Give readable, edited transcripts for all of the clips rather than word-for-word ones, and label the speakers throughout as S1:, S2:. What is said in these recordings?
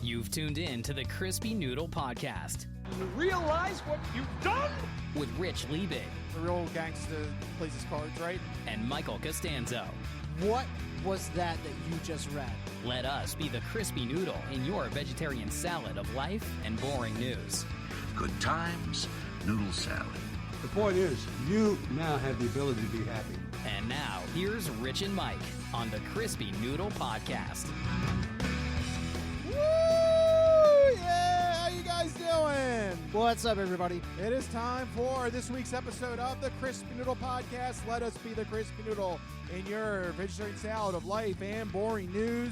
S1: You've tuned in to the Crispy Noodle Podcast.
S2: You realize what you've done?
S1: With Rich Liebig.
S3: The real gangster plays his cards, right?
S1: And Michael Costanzo.
S4: What was that you just read?
S1: Let us be the Crispy Noodle in your vegetarian salad of life and boring news.
S5: Good times, noodle salad.
S6: The point is, you now have the ability to be happy.
S1: And now, here's Rich and Mike on the Crispy Noodle Podcast.
S3: Woo! Yeah! How you guys doing?
S4: What's up, everybody?
S3: It is time for this week's episode of the Crispy Noodle Podcast. Let us be the Crispy Noodle in your vegetarian salad of life and boring news.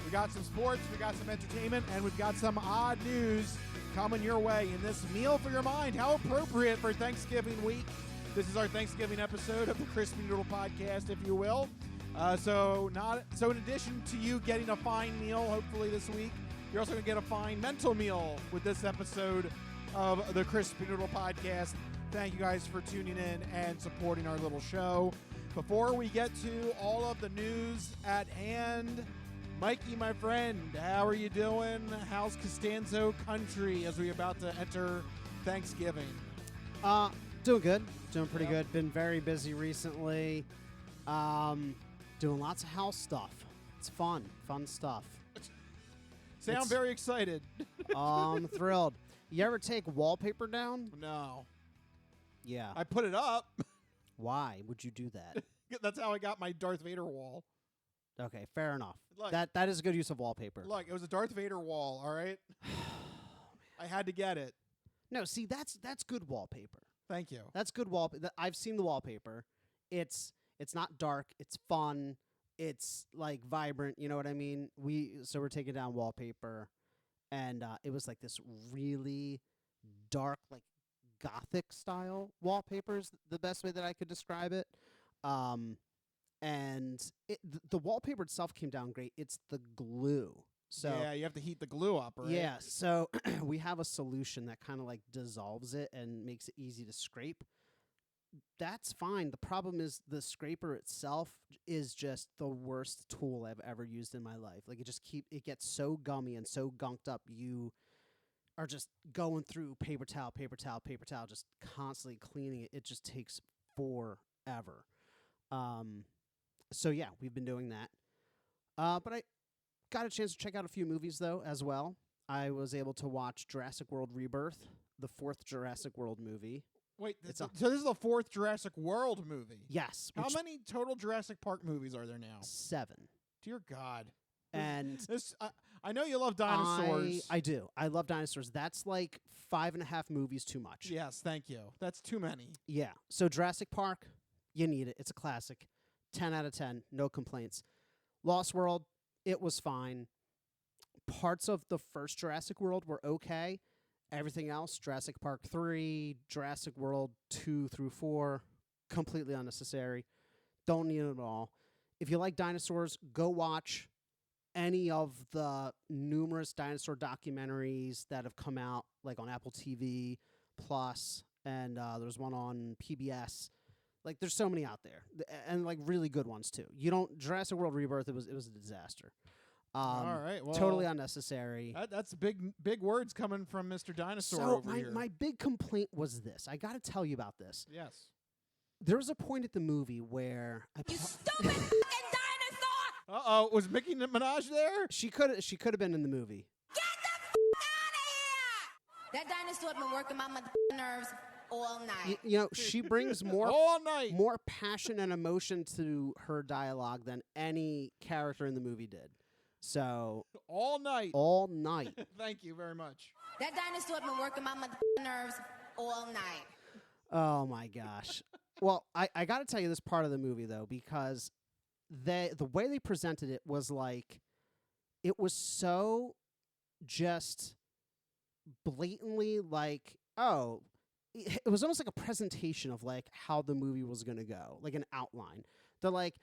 S3: We got some sports, we got some entertainment, and we've got some odd news coming your way in this meal for your mind. How appropriate for Thanksgiving week. This is our Thanksgiving episode of the Crispy Noodle Podcast, if you will. So in addition to you getting a fine meal, hopefully this week, you're also going to get a fine mental meal with this episode of the Crispy Noodle Podcast. Thank you guys for tuning in and supporting our little show. Before we get to all of the news at hand, Mikey, my friend, how are you doing? How's Costanzo country as we're about to enter Thanksgiving?
S4: Doing good. Doing pretty good. Been very busy recently. Doing lots of house stuff. It's fun stuff.
S3: Sound very excited.
S4: I'm thrilled. You ever take wallpaper down?
S3: No.
S4: Yeah.
S3: I put it up.
S4: Why would you do that?
S3: That's how I got my Darth Vader wall.
S4: Okay, fair enough.
S3: Look,
S4: that is a good use of wallpaper.
S3: Look, it was a Darth Vader wall, all right? I had to get it.
S4: No, see, that's good wallpaper.
S3: Thank you.
S4: That's good wallpaper. I've seen the wallpaper. It's not dark. It's fun. It's like vibrant. You know what I mean? So we're taking down wallpaper, and it was like this really dark, like gothic style wallpaper is the best way that I could describe it. And the wallpaper itself came down great. It's the glue. So
S3: yeah, you have to heat the glue up, right?
S4: Yeah, so we have a solution that kind of like dissolves it and makes it easy to scrape. That's fine. The problem is the scraper itself is just the worst tool I've ever used in my life. Like it gets so gummy and so gunked up. You are just going through paper towel, just constantly cleaning it. It just takes forever. So yeah, we've been doing that. But I got a chance to check out a few movies though as well. I was able to watch Jurassic World Rebirth, the fourth Jurassic World movie.
S3: Wait, so this is the fourth Jurassic World movie?
S4: Yes.
S3: How many total Jurassic Park movies are there now?
S4: 7.
S3: Dear God.
S4: And
S3: I know you love dinosaurs.
S4: I do. I love dinosaurs. That's like 5.5 movies too much.
S3: Yes, thank you. That's too many.
S4: Yeah. So Jurassic Park, you need it. It's a classic. 10 out of 10. No complaints. Lost World, it was fine. Parts of the first Jurassic World were okay. Everything else, Jurassic Park 3, Jurassic World 2 through 4, completely unnecessary. Don't need it at all. If you like dinosaurs, go watch any of the numerous dinosaur documentaries that have come out, like on Apple TV Plus, and there's one on PBS. Like, there's so many out there, and like really good ones too. Jurassic World Rebirth, it was a disaster.
S3: All right, well,
S4: totally unnecessary.
S3: That's big words coming from Mr. Dinosaur over here.
S4: My big complaint was this. I got to tell you about this.
S3: Yes.
S4: There was a point at the movie where
S7: You stupid fucking dinosaur!
S3: Was Mickey Minaj there?
S4: she could have been in the movie.
S7: Get the f*** out of here! That dinosaur been working my motherfucking nerves all night.
S4: She brings more
S3: all night,
S4: more passion and emotion to her dialogue than any character in the movie did. So
S3: all night. Thank you very much.
S7: That dinosaur been working my motherfucking nerves all night.
S4: Oh my gosh. Well, I got to tell you this part of the movie though, because the way they presented it was like, it was so just blatantly like, oh, it was almost like a presentation of like how the movie was going to go, like an outline. They're like,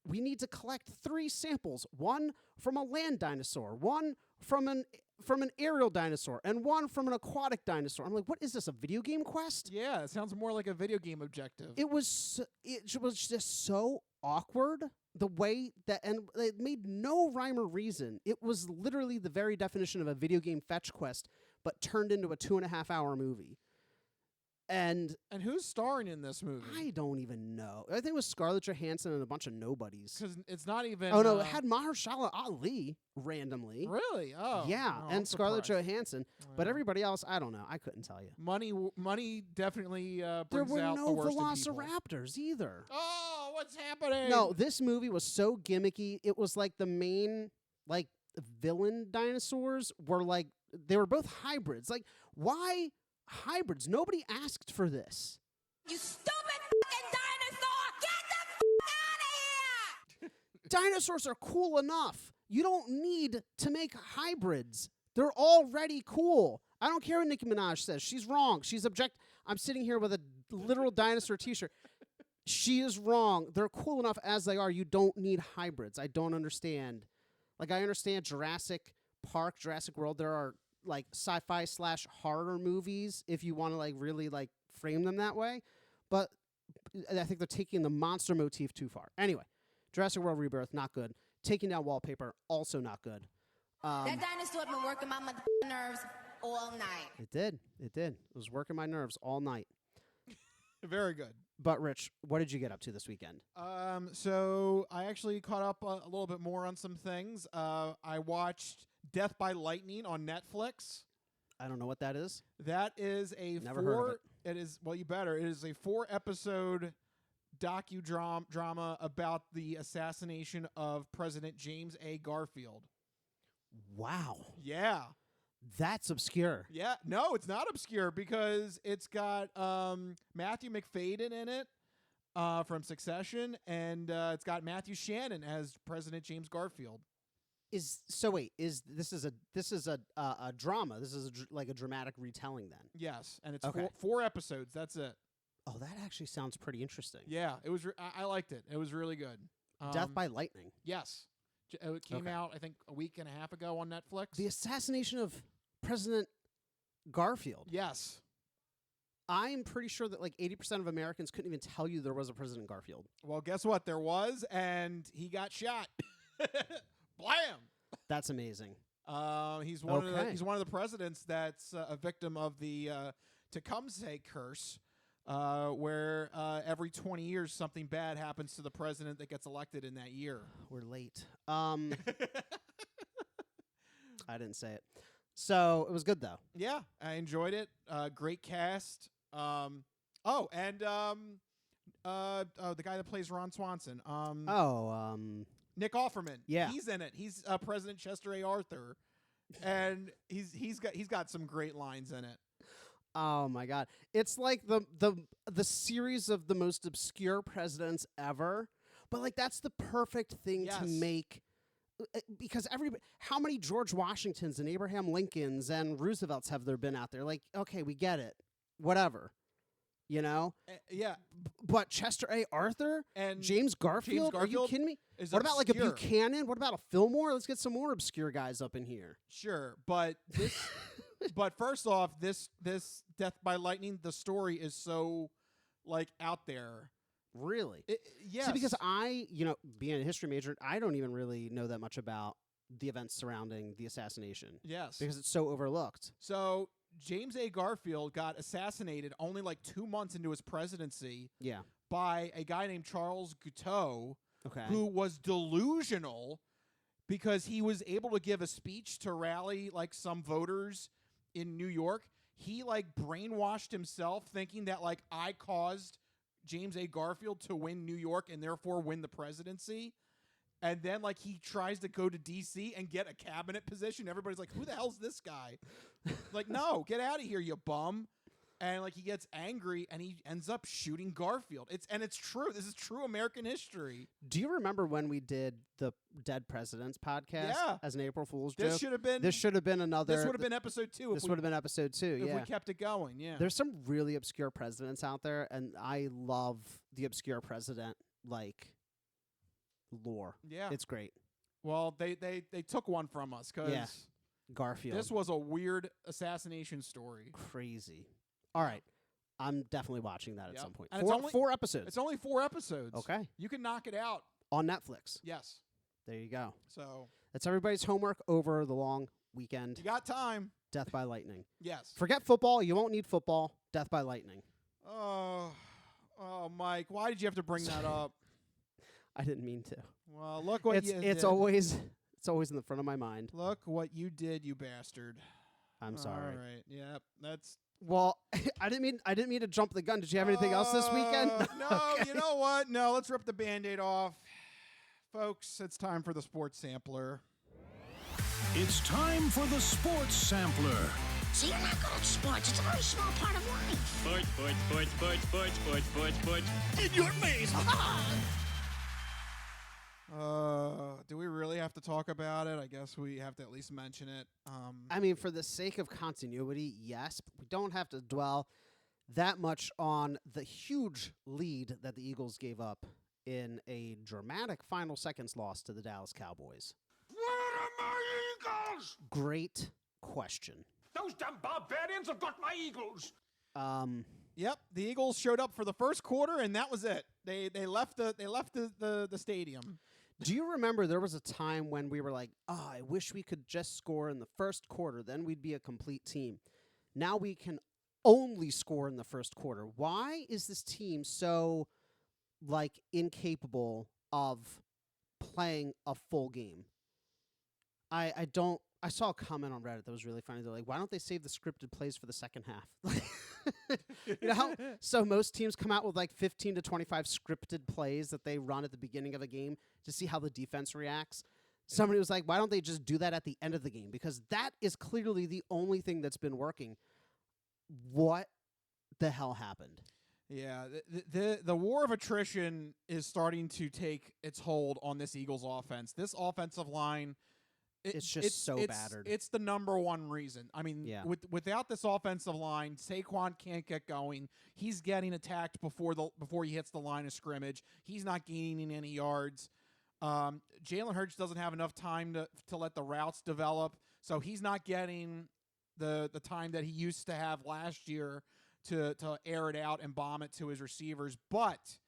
S4: we need to collect 3 samples, one from a land dinosaur, one from an aerial dinosaur, and one from an aquatic dinosaur. I'm like, what is this, a video game quest?
S3: Yeah, it sounds more like a video game objective.
S4: It was just so awkward the way that, and it made no rhyme or reason. It was literally the very definition of a video game fetch quest, but turned into a 2.5-hour movie. And
S3: who's starring in this movie?
S4: I don't even know. I think it was Scarlett Johansson and a bunch of nobodies.
S3: Because it's not even.
S4: Oh no, it had Mahershala Ali randomly.
S3: Really? Oh,
S4: yeah,
S3: oh,
S4: and
S3: I'm
S4: Scarlett
S3: surprised.
S4: Johansson. But everybody else, I don't know. I couldn't tell you.
S3: Money definitely
S4: There
S3: brings
S4: were
S3: out the
S4: no
S3: worst in people.
S4: velociraptors either.
S3: Oh, what's happening?
S4: No, this movie was so gimmicky. It was like the main villain dinosaurs were they were both hybrids. Like, why hybrids? Nobody asked for this.
S7: You stupid fucking dinosaur! Get the fuck out of here!
S4: Dinosaurs are cool enough. You don't need to make hybrids. They're already cool. I don't care what Nicki Minaj says. She's wrong. She's I'm sitting here with a literal dinosaur t-shirt. She is wrong. They're cool enough as they are. You don't need hybrids. I don't understand. Like, I understand Jurassic Park, Jurassic World. There are sci-fi / horror movies if you want to really frame them that way. But I think they're taking the monster motif too far. Anyway, Jurassic World Rebirth, not good. Taking Down Wallpaper, also not good.
S7: That dinosaur been working my nerves all night.
S4: It did. It was working my nerves all night.
S3: Very good.
S4: But Rich, what did you get up to this weekend?
S3: So I actually caught up a little bit more on some things. I watched Death by Lightning on Netflix.
S4: I don't know what that is.
S3: That is a
S4: Never heard of it.
S3: It is, well, you better. It is a 4-episode docudrama about the assassination of President James A. Garfield.
S4: Wow.
S3: Yeah.
S4: That's obscure.
S3: Yeah. No, it's not obscure because it's got Matthew McFadden in it from Succession, and it's got Matthew Shannon as President James Garfield.
S4: This is a drama? This is a dramatic retelling then?
S3: Yes, and it's
S4: Okay.
S3: four episodes. That's it.
S4: Oh, that actually sounds pretty interesting.
S3: Yeah, it was. I liked it. It was really good.
S4: Death by Lightning.
S3: Yes, it came out I think a week and a half ago on Netflix.
S4: The assassination of President Garfield.
S3: Yes.
S4: I'm pretty sure that 80% of Americans couldn't even tell you there was a President Garfield.
S3: Well, guess what? There was, and he got shot. Blam!
S4: That's amazing.
S3: He's one of the presidents that's a victim of the Tecumseh curse, where every 20 years something bad happens to the president that gets elected in that year.
S4: We're late. I didn't say it. So it was good though.
S3: Yeah, I enjoyed it. Great cast. The guy that plays Ron Swanson. Nick Offerman.
S4: Yeah,
S3: he's in it. He's President Chester A. Arthur, and he's got some great lines in it.
S4: Oh my God! It's like the series of the most obscure presidents ever, but that's the perfect thing to make. Because how many George Washingtons and Abraham Lincolns and Roosevelts have there been out there? Okay, we get it. Whatever.
S3: Yeah.
S4: But Chester A. Arthur
S3: and
S4: James Garfield? Are you kidding me? What about a Buchanan? What about a Fillmore? Let's get some more obscure guys up in here.
S3: Sure, but this but first off, this Death by Lightning, the story is so out there.
S4: Really?
S3: Yes.
S4: See, because being a history major, I don't even really know that much about the events surrounding the assassination.
S3: Yes.
S4: Because it's so overlooked.
S3: So James A. Garfield got assassinated only 2 months into his presidency.
S4: Yeah.
S3: By a guy named Charles Guiteau,
S4: okay,
S3: who was delusional because he was able to give a speech to rally some voters in New York. He brainwashed himself thinking that I caused James A. Garfield to win New York and therefore win the presidency. And then he tries to go to D.C. and get a cabinet position. Everybody's like, who the hell's this guy? No, get out of here, you bum. And he gets angry and he ends up shooting Garfield. It's true. This is true American history.
S4: Do you remember when we did the Dead Presidents podcast as an April Fool's joke?
S3: This should have been
S4: another.
S3: This would have been episode 2.
S4: This would have been episode 2.
S3: If we kept it going. Yeah.
S4: There's some really obscure presidents out there, and I love the obscure president lore.
S3: Yeah,
S4: it's great.
S3: Well, they took one from us because
S4: Garfield.
S3: This was a weird assassination story.
S4: Crazy. All right. I'm definitely watching that at some point.
S3: And
S4: Four episodes.
S3: It's only 4 episodes.
S4: Okay.
S3: You can knock it out.
S4: on Netflix.
S3: Yes.
S4: There you go.
S3: So
S4: That's everybody's homework over the long weekend.
S3: you got time.
S4: Death by lightning.
S3: Yes.
S4: Forget football. You won't need football. Death by lightning.
S3: Oh, Mike, why did you have to bring that up?
S4: I didn't mean to.
S3: Well, look what you did.
S4: It's always in the front of my mind.
S3: Look what you did, you bastard.
S4: I'm sorry.
S3: All right. Yep. That's.
S4: Well, I didn't mean to jump the gun. Did you have anything else this weekend?
S3: No,
S4: Okay.
S3: you know what? No, let's rip the Band-Aid off. Folks, it's time for the sports sampler.
S8: It's time for the Sports Sampler.
S9: So you're not good at sports. It's a very small part of life.
S8: Sports. In your face.
S3: Do we really have to talk about it? I guess we have to at least mention it.
S4: I mean, for the sake of continuity, yes, but we don't have to dwell that much on the huge lead that the Eagles gave up in a dramatic final seconds loss to the Dallas Cowboys.
S2: Where are my Eagles?
S4: Great question.
S2: Those damn barbarians have got my Eagles.
S3: Yep, the Eagles showed up for the first quarter, and that was it. They left the stadium.
S4: Do you remember there was a time when we were like, oh, I wish we could just score in the first quarter, then we'd be a complete team. Now we can only score in the first quarter. Why is this team so, incapable of playing a full game? I saw a comment on Reddit that was really funny. They're like, why don't they save the scripted plays for the second half? You know how so most teams come out with 15 to 25 scripted plays that they run at the beginning of a game to see how the defense reacts. Somebody was like, why don't they just do that at the end of the game? Because that is clearly the only thing that's been working. What the hell happened?
S3: Yeah, the war of attrition is starting to take its hold on this Eagles offense. This offensive line,
S4: It's battered.
S3: It's the number one reason. I mean,
S4: Yeah.
S3: without this offensive line, Saquon can't get going. He's getting attacked before he hits the line of scrimmage. He's not gaining any yards. Jalen Hurts doesn't have enough time to let the routes develop, so he's not getting the time that he used to have last year to air it out and bomb it to his receivers. But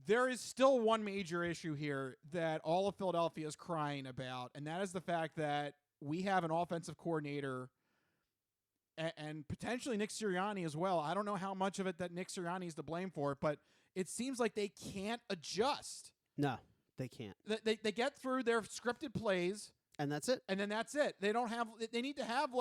S3: there is still one major issue here that all of Philadelphia is crying about, and that is the fact that we have an offensive coordinator and potentially Nick Sirianni as well. I don't know how much of it that Nick Sirianni is to blame for it, but it seems like they can't adjust.
S4: No, they can't.
S3: They get through their scripted plays,
S4: And that's it.
S3: and then that's it. They don't have. They need to have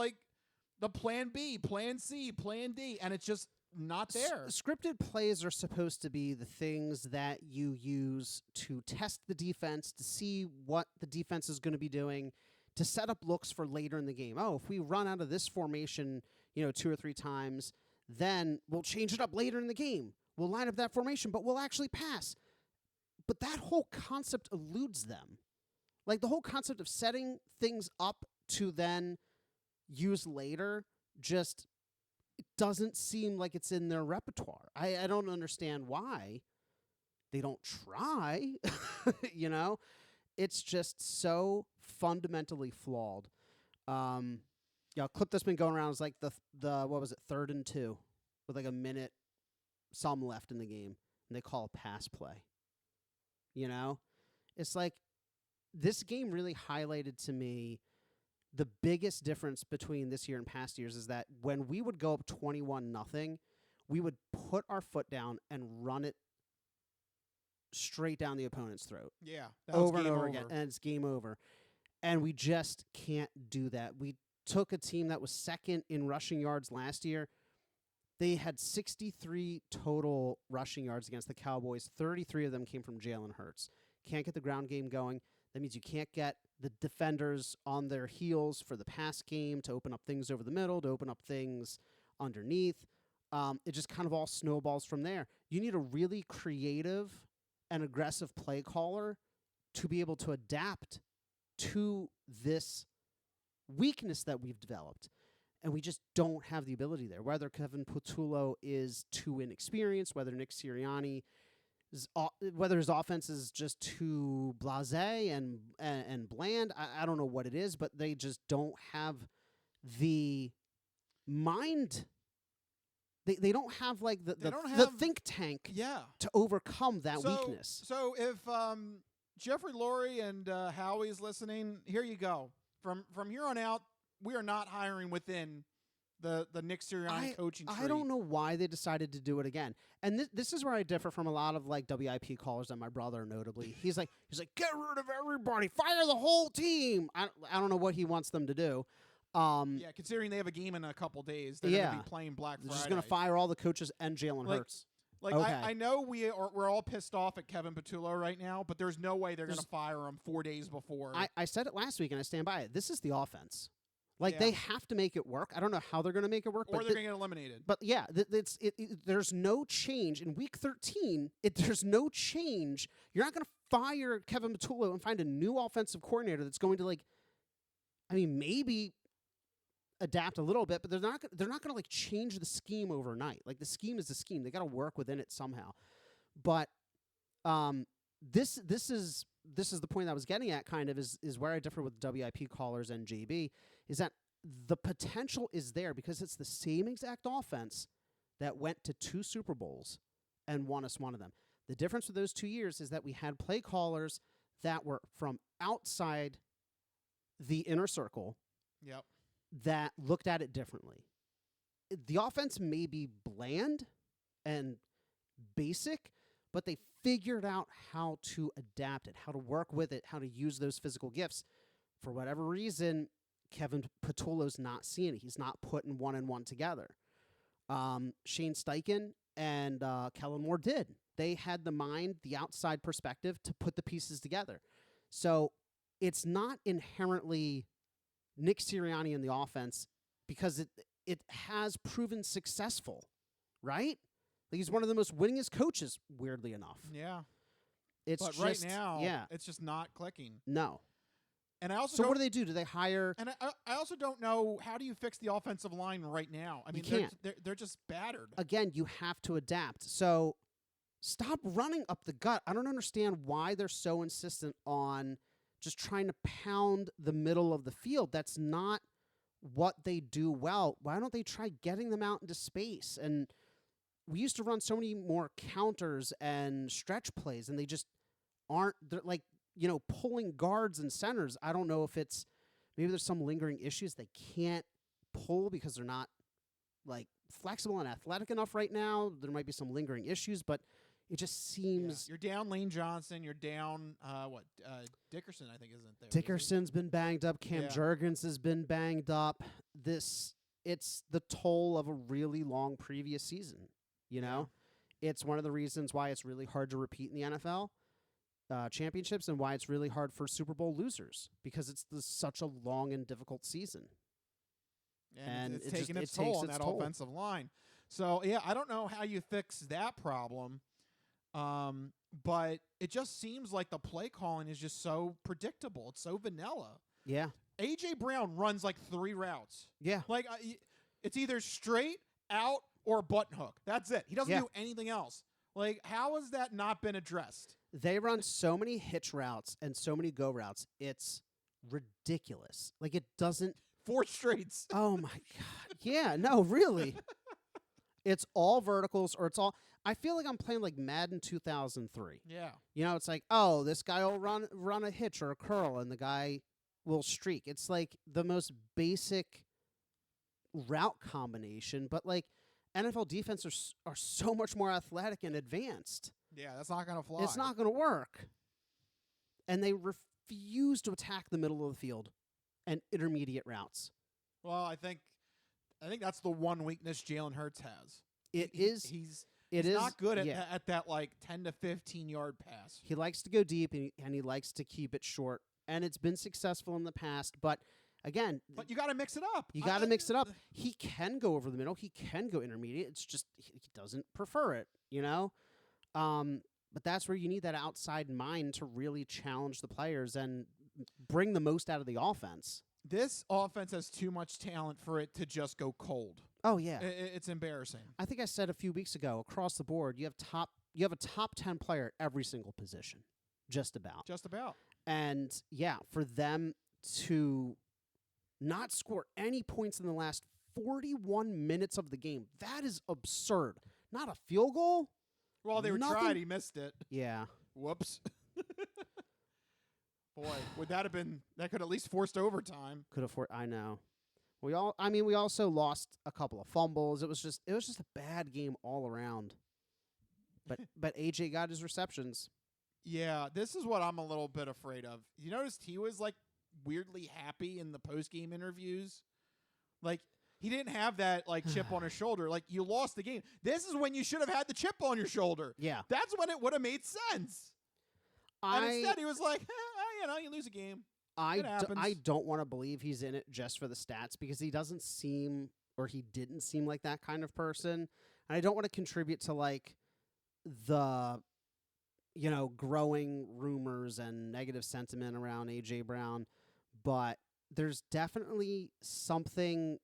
S3: the plan B, plan C, plan D, and it's just not there.
S4: Scripted plays are supposed to be the things that you use to test the defense, to see what the defense is going to be doing, to set up looks for later in the game. Oh, if we run out of this formation, 2 or 3 times, then we'll change it up later in the game. We'll line up that formation, but we'll actually pass. But that whole concept eludes them. The whole concept of setting things up to then use later just it doesn't seem like it's in their repertoire. I don't understand why they don't try. It's just so fundamentally flawed. A clip that's been going around is the what was it, 3rd and 2 with a minute some left in the game, and they call a pass play. It's this game really highlighted to me the biggest difference between this year and past years is that when we would go up 21-0, we would put our foot down and run it straight down the opponent's throat.
S3: Yeah,
S4: Over and over again, and it's game over. And we just can't do that. We took a team that was second in rushing yards last year. They had 63 total rushing yards against the Cowboys. 33 of them came from Jalen Hurts. Can't get the ground game going. That means you can't get the defenders on their heels for the pass game to open up things over the middle, to open up things underneath. It just kind of all snowballs from there. You need a really creative and aggressive play caller to be able to adapt to this weakness that we've developed. And we just don't have the ability there. Whether Kevin Patullo is too inexperienced, whether Nick Sirianni whether his offense is just too blasé and bland, I don't know what it is, but they just don't have the mind They don't have like the think tank
S3: Yeah.
S4: to overcome that weakness.
S3: So if Jeffrey Lurie and Howie's listening, here you go. From here on out, we are not hiring within the Nick Sirianni coaching tree.
S4: I don't know why they decided to do it again. And this is where I differ from a lot of like WIP callers and my brother notably. He's like get rid of everybody, fire the whole team. I don't know what he wants them to do.
S3: Yeah, considering they have a game in a couple days, they're going to be playing Black Friday.
S4: They're just going to fire all the coaches and Jalen Hurts.
S3: Like
S4: okay.
S3: I know we're all pissed off at Kevin Patullo right now, but there's no way they're going to fire him 4 days before.
S4: I said it last week and I stand by it. This is the offense. Like they have to make it work. I don't know how they're going to make it work,
S3: or they're going to get eliminated.
S4: But yeah, there's no change in week 13. There's no change. You're not going to fire Kevin Patullo and find a new offensive coordinator that's going to maybe adapt a little bit, but they're not going to like change the scheme overnight. Like the scheme is the scheme. They got to work within it somehow. But this is the point I was getting at kind of is where I differ with WIP callers and JB is that the potential is there because it's the same exact offense that went to 2 Super Bowls and won us one of them. The difference with those 2 years is that we had play callers that were from outside the inner circle.
S3: Yep.
S4: That looked at it differently. The offense may be bland and basic, but they figured out how to adapt it, how to work with it, how to use those physical gifts. For whatever reason, Kevin Patullo's not seeing it. He's not putting one and one together. Shane Steichen and Kellen Moore did. They had the mind, the outside perspective to put the pieces together. So it's not inherently Nick Sirianni in the offense because it has proven successful, right? Like he's one of the most winningest coaches, weirdly enough.
S3: Yeah.
S4: But
S3: right now, it's just not clicking.
S4: No.
S3: And I also
S4: so what do they do? Do they hire?
S3: And I also don't know, how do you fix the offensive line right now? I mean, they're just battered.
S4: Again, you have to adapt. So stop running up the gut. I don't understand why they're so insistent on just trying to pound the middle of the field. That's not what they do well. Why don't they try getting them out into space? And we used to run so many more counters and stretch plays, and they just aren't. They're like, pulling guards and centers. I don't know if maybe there's some lingering issues they can't pull because they're not like flexible and athletic enough right now. There might be some lingering issues, but it just seems
S3: you're down Lane Johnson. You're down Dickerson. I think isn't there.
S4: Dickerson's been banged up. Cam Jurgens has been banged up. It's the toll of a really long previous season. It's one of the reasons why it's really hard to repeat in the NFL championships and why it's really hard for Super Bowl losers because it's such a long and difficult season.
S3: And it's taking its toll on that offensive line. So, I don't know how you fix that problem. But it just seems like the play calling is just so predictable. It's so vanilla.
S4: Yeah.
S3: A.J. Brown runs like 3 routes.
S4: Yeah.
S3: Like, it's either straight, out, or button hook. That's it. He doesn't do anything else. Like, how has that not been addressed?
S4: They run so many hitch routes and so many go routes. It's ridiculous. Like, it doesn't.
S3: 4 straights.
S4: Oh, my God. Yeah, no, really. It's all verticals or it's all. I feel like I'm playing like Madden 2003.
S3: Yeah.
S4: It's like, oh, this guy will run a hitch or a curl and the guy will streak. It's like the most basic route combination, but like NFL defenses are so much more athletic and advanced.
S3: Yeah, that's not going to fly.
S4: It's not going to work. And they refuse to attack the middle of the field and intermediate routes.
S3: Well, I think that's the one weakness Jalen Hurts has. He's not good at that like 10 to 15 yard pass.
S4: He likes to go deep and he likes to keep it short, and it's been successful in the past. But again,
S3: you got to mix it up.
S4: You got to mix it up. He can go over the middle. He can go intermediate. It's just he doesn't prefer it. But that's where you need that outside mind to really challenge the players and bring the most out of the offense.
S3: This offense has too much talent for it to just go cold.
S4: Oh yeah,
S3: it's embarrassing.
S4: I think I said a few weeks ago, across the board, you have a top 10 player at every single position, just about. And yeah, for them to not score any points in the last 41 minutes of the game. That is absurd. Not a field goal?
S3: Well, they were
S4: Nothing.
S3: tried. He missed it.
S4: Yeah.
S3: Whoops. Boy, would that have been? That could at least forced overtime.
S4: Could afford. I know. We also lost a couple of fumbles. It was just a bad game all around. But AJ got his receptions.
S3: Yeah, this is what I'm a little bit afraid of. You noticed he was like weirdly happy in the post-game interviews. Like he didn't have that like chip on his shoulder. Like you lost the game. This is when you should have had the chip on your shoulder.
S4: Yeah.
S3: That's when it would have made sense. And instead he was like, you lose a game.
S4: I don't want to believe he's in it just for the stats because he didn't seem like that kind of person. And I don't want to contribute to like the growing rumors and negative sentiment around AJ Brown, but there's definitely something's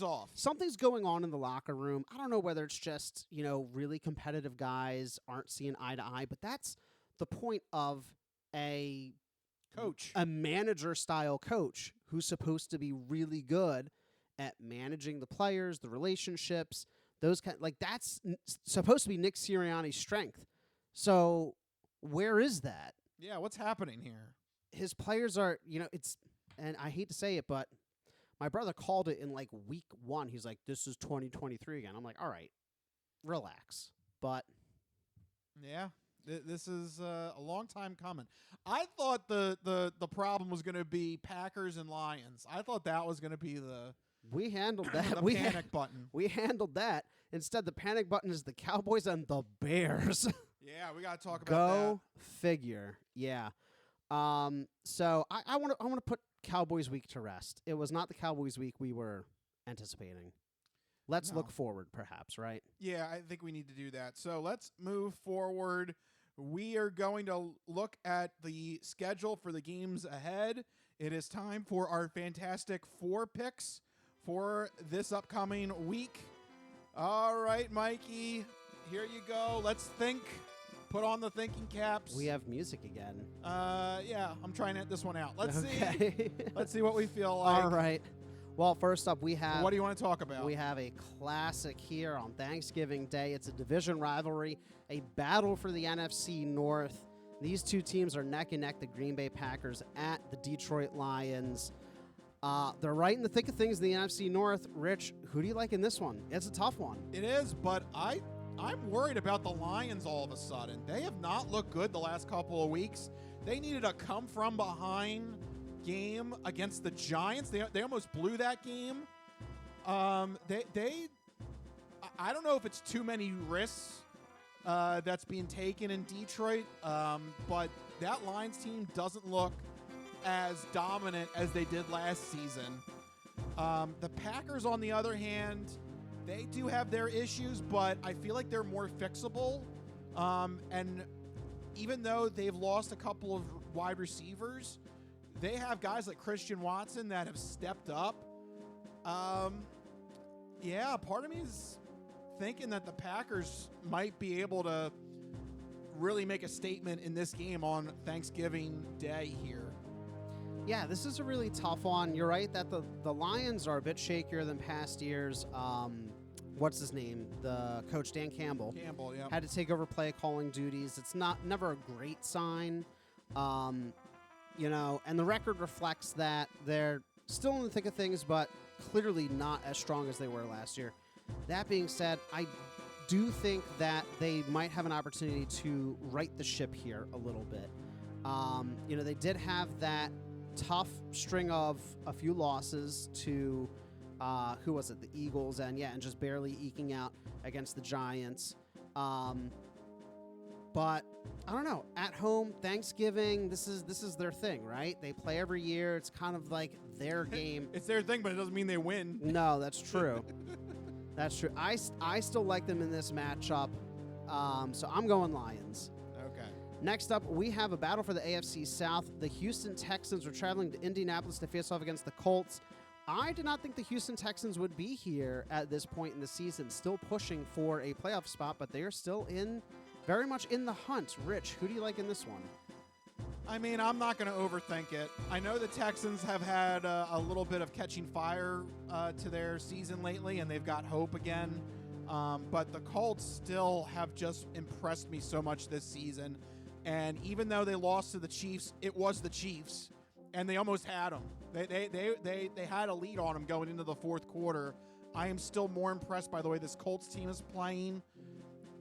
S3: off.
S4: Something's going on in the locker room. I don't know whether it's just, really competitive guys aren't seeing eye to eye, but that's the point of a manager style coach who's supposed to be really good at managing the players, the relationships, those that's supposed to be Nick Sirianni's strength. So where is that?
S3: Yeah, what's happening here?
S4: His players are, and I hate to say it, but my brother called it in like week 1. He's like, this is 2023 again. I'm like, all right, relax. But
S3: yeah, this is a long time coming. I thought the problem was going to be Packers and Lions. I thought that was going to be
S4: we handled that.
S3: the panic button.
S4: We handled that. Instead, the panic button is the Cowboys and the Bears.
S3: Yeah, we got to talk about
S4: Go figure. Yeah. So I want to put Cowboys week to rest. It was not the Cowboys week we were anticipating. Let's look forward, perhaps, right?
S3: Yeah, I think we need to do that. So let's move forward. We are going to look at the schedule for the games ahead. It is time for our Fantastic Four picks for this upcoming week. All right, Mikey, here you go. Let's think. Put on the thinking caps.
S4: We have music again.
S3: Yeah, I'm trying to get this one out. Let's
S4: okay.
S3: see. Let's see what we feel like.
S4: All right. Well, first up, we have...
S3: What do you want to talk about?
S4: We have a classic here on Thanksgiving Day. It's a division rivalry, a battle for the NFC North. These two teams are neck and neck, the Green Bay Packers at the Detroit Lions. They're right in the thick of things in the NFC North. Rich, who do you like in this one? It's a tough one.
S3: It is, but I'm worried about the Lions all of a sudden. They have not looked good the last couple of weeks. They needed a come-from-behind game against the Giants. They almost blew that game. I don't know if it's too many risks that's being taken in Detroit, but that Lions team doesn't look as dominant as they did last season. The Packers, on the other hand, they do have their issues, but I feel like they're more fixable. And even though they've lost a couple of wide receivers, they have guys like Christian Watson that have stepped up. Yeah, part of me is thinking that the Packers might be able to really make a statement in this game on Thanksgiving Day here.
S4: Yeah, this is a really tough one. You're right that the Lions are a bit shakier than past years. What's his name? The coach, Dan Campbell.
S3: Campbell, yeah.
S4: Had to take over play calling duties. It's never a great sign. And the record reflects that they're still in the thick of things, but clearly not as strong as they were last year. That being said, I do think that they might have an opportunity to right the ship here a little bit. They did have that tough string of a few losses to, who was it? The Eagles, and just barely eking out against the Giants. But I don't know. At home, Thanksgiving, this is their thing, right? They play every year. It's kind of like their game.
S3: It's their thing, but it doesn't mean they win.
S4: No, that's true. That's true. I still like them in this matchup, so I'm going Lions.
S3: Okay.
S4: Next up, we have a battle for the AFC South. The Houston Texans are traveling to Indianapolis to face off against the Colts. I did not think the Houston Texans would be here at this point in the season, still pushing for a playoff spot, but they are still very much in the hunt. Rich, who do you like in this one?
S3: I mean, I'm not going to overthink it. I know the Texans have had a little bit of catching fire to their season lately, and they've got hope again. But the Colts still have just impressed me so much this season. And even though they lost to the Chiefs, it was the Chiefs, and they almost had them. They had a lead on them going into the fourth quarter. I am still more impressed by the way this Colts team is playing.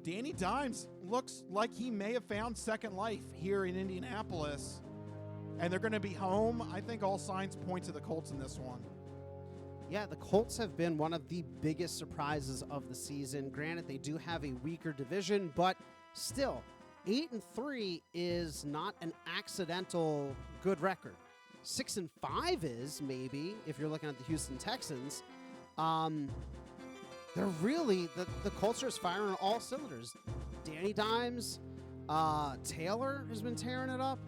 S3: Danny Dimes looks like he may have found second life here in Indianapolis, and they're going to be home. I think all signs point to the Colts in this one.
S4: Yeah, the Colts have been one of the biggest surprises of the season. Granted, they do have a weaker division, but still, 8-3 is not an accidental good record. 6-5 is, maybe, if you're looking at the Houston Texans. They're really, the culture is firing on all cylinders. Danny Dimes, Taylor has been tearing it up.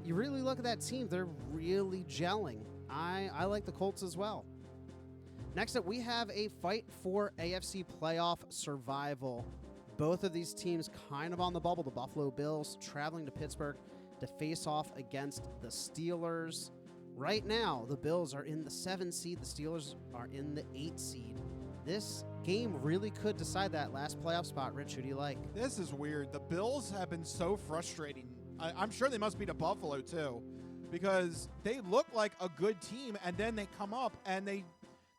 S4: You really look at that team, they're really gelling. I like the Colts as well. Next up, we have a fight for AFC playoff survival. Both of these teams kind of on the bubble. The Buffalo Bills traveling to Pittsburgh to face off against the Steelers. Right now, the Bills are in the 7 seed. The Steelers are in the 8 seed. This game really could decide that last playoff spot. Rich, who do you like?
S3: This is weird. The Bills have been so frustrating. I'm sure they must be to Buffalo, too, because they look like a good team, and then they come up and they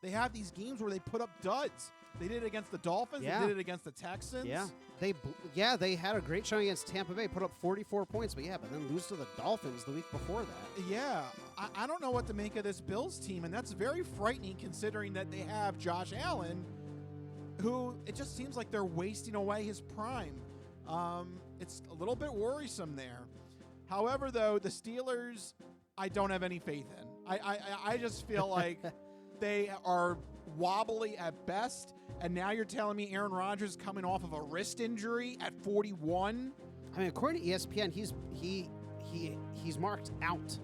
S3: have these games where they put up duds. They did it against the Dolphins.
S4: Yeah.
S3: They did it against the Texans.
S4: They had a great showing against Tampa Bay, put up 44 points, but then lose to the Dolphins the week before that.
S3: Yeah, I don't know what to make of this Bills team, and that's very frightening considering that they have Josh Allen, who it just seems like they're wasting away his prime. It's a little bit worrisome there. However, though, the Steelers, I don't have any faith in. I just feel like they are wobbly at best. And now you're telling me Aaron Rodgers coming off of a wrist injury at 41?
S4: I mean, according to ESPN, he's marked out.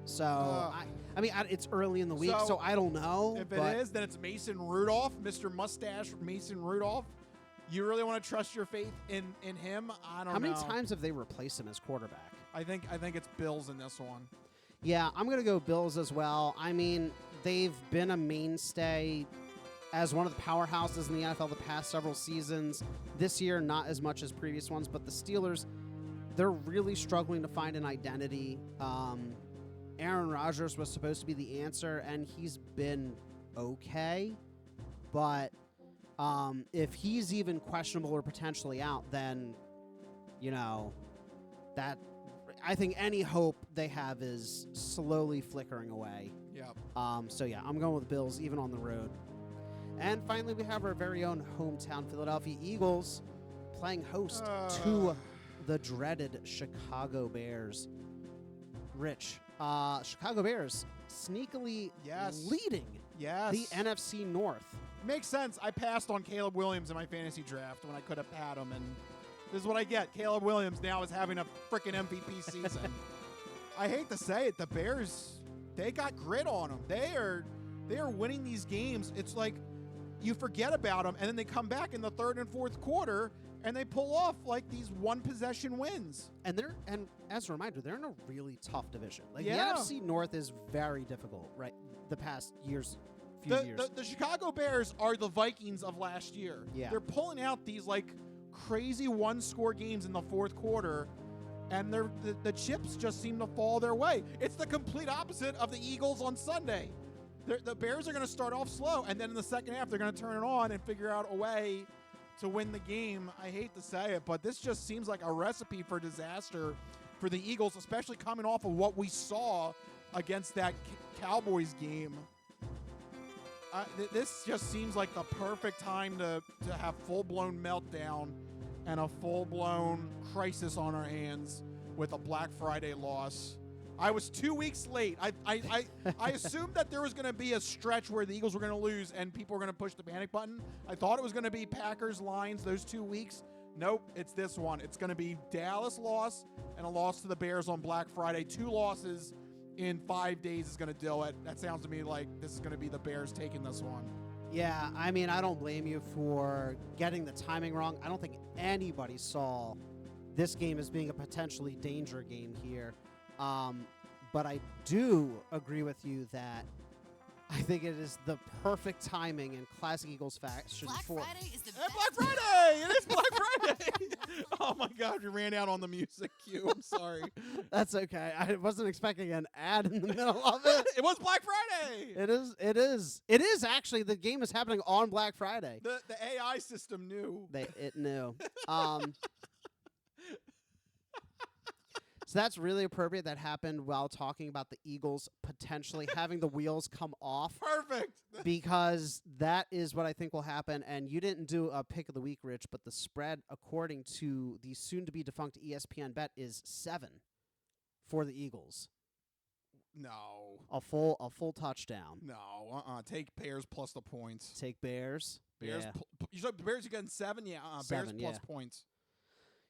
S4: So it's early in the week, so I don't know.
S3: If it is, then it's Mason Rudolph, Mr. Mustache Mason Rudolph. You really want to trust your faith in him? I don't know.
S4: How many times have they replaced him as quarterback?
S3: I think it's Bills in this one.
S4: Yeah, I'm gonna go Bills as well. I mean, they've been a mainstay as one of the powerhouses in the NFL the past several seasons. This year, not as much as previous ones, but the Steelers, they're really struggling to find an identity. Aaron Rodgers was supposed to be the answer, and he's been okay. But if he's even questionable or potentially out, then, that I think any hope they have is slowly flickering away.
S3: Yep.
S4: I'm going with Bills, even on the road. And finally, we have our very own hometown Philadelphia Eagles playing host to the dreaded Chicago Bears. Rich, Chicago Bears sneakily leading the NFC North.
S3: Makes sense. I passed on Caleb Williams in my fantasy draft when I could have had him, and this is what I get. Caleb Williams now is having a freaking MVP season. I hate to say it, the Bears, they got grit on them. They are winning these games. It's like you forget about them, and then they come back in the third and fourth quarter, and they pull off like these one-possession wins.
S4: And as a reminder, they're in a really tough division. The NFC North is very difficult, right? The past few years.
S3: The Chicago Bears are the Vikings of last year.
S4: Yeah.
S3: They're pulling out these crazy one-score games in the fourth quarter, and the chips just seem to fall their way. It's the complete opposite of the Eagles on Sunday. The Bears are going to start off slow, and then in the second half, they're going to turn it on and figure out a way to win the game. I hate to say it, but this just seems like a recipe for disaster for the Eagles, especially coming off of what we saw against that Cowboys game. This just seems like the perfect time to have full-blown meltdown and a full-blown crisis on our hands with a Black Friday loss. I was 2 weeks late. I assumed that there was going to be a stretch where the Eagles were going to lose and people were going to push the panic button. I thought it was going to be Packers, Lions, those 2 weeks. Nope, it's this one. It's going to be Dallas loss and a loss to the Bears on Black Friday. 2 losses in 5 days is going to do it. That sounds to me like this is going to be the Bears taking this one.
S4: Yeah, I mean, I don't blame you for getting the timing wrong. I don't think anybody saw this game as being a potentially danger game here. But I do agree with you that I think it is the perfect timing in classic Eagles fashion for
S7: Friday is the
S3: Hey, Black Friday! It is Black Friday! Oh my God, we ran out on the music cue. I'm sorry.
S4: That's okay. I wasn't expecting an ad in the middle of it.
S3: It was Black Friday!
S4: It is. It is. It is actually. The game is happening on Black Friday.
S3: The AI system knew.
S4: It knew. So that's really appropriate. That happened while talking about the Eagles potentially having the wheels come off.
S3: Perfect.
S4: Because that is what I think will happen. And you didn't do a pick of the week, Rich, but the spread, according to the soon-to-be defunct ESPN bet, is 7 for the Eagles.
S3: No.
S4: A full touchdown.
S3: No. Take Bears plus the points.
S4: Take Bears.
S3: Bears.
S4: Yeah.
S3: You said Bears are getting 7? Yeah. Bears
S4: 7,
S3: plus
S4: yeah.
S3: points.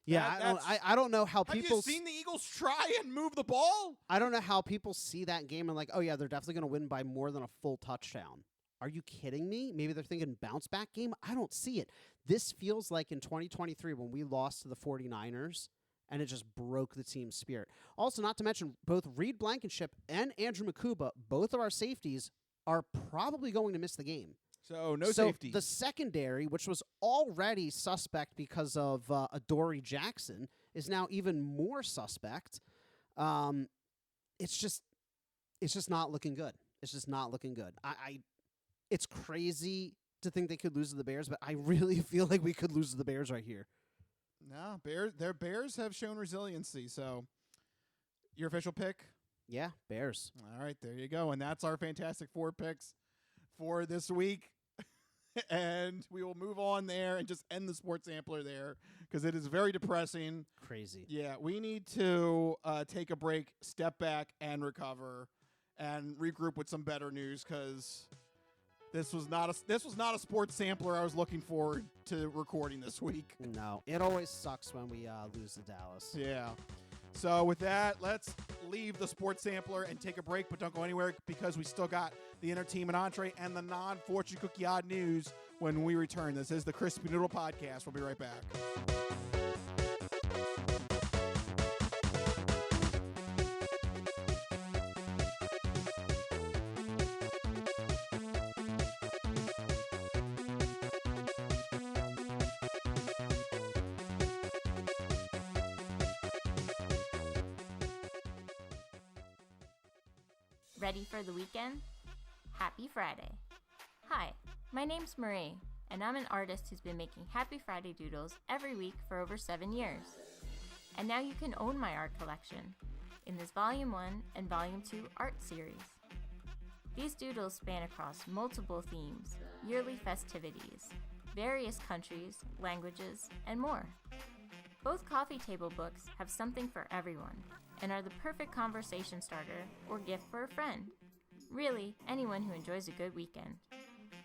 S4: Yeah, I don't know how
S3: have
S4: people...
S3: Have you seen the Eagles try and move the ball?
S4: I don't know how people see that game and like, oh, yeah, they're definitely going to win by more than a full touchdown. Are you kidding me? Maybe they're thinking bounce back game? I don't see it. This feels like in 2023 when we lost to the 49ers, and it just broke the team's spirit. Also, not to mention, both Reed Blankenship and Andrew Makuba, both of our safeties, are probably going to miss the game.
S3: So, no safety.
S4: The secondary, which was already suspect because of Adoree Jackson, is now even more suspect. It's just not looking good. It's just not looking good. It's crazy to think they could lose to the Bears, but I really feel like we could lose to the Bears right here.
S3: No, Bears have shown resiliency. So, your official pick?
S4: Yeah, Bears.
S3: All right, there you go. And that's our Fantastic Four picks for this week. And we will move on there and just end the sports sampler there because it is very depressing.
S4: Crazy.
S3: Yeah, we need to take a break, step back, and recover, and regroup with some better news because this was not a sports sampler I was looking forward to recording this week.
S4: No, it always sucks when we lose to Dallas.
S3: Yeah. So with that, let's leave the sports sampler and take a break, but don't go anywhere because we still got the entertainment entree and the non-fortune cookie odd news when we return. This is the Crispy Noodle Podcast. We'll be right back.
S10: Ready for the weekend? Happy Friday. Hi, my name's Marie, and I'm an artist who's been making Happy Friday doodles every week for over 7 years. And now you can own my art collection in this Volume 1 and Volume 2 art series. These doodles span across multiple themes, yearly festivities, various countries, languages, and more. Both coffee table books have something for everyone and are the perfect conversation starter or gift for a friend. Really, anyone who enjoys a good weekend.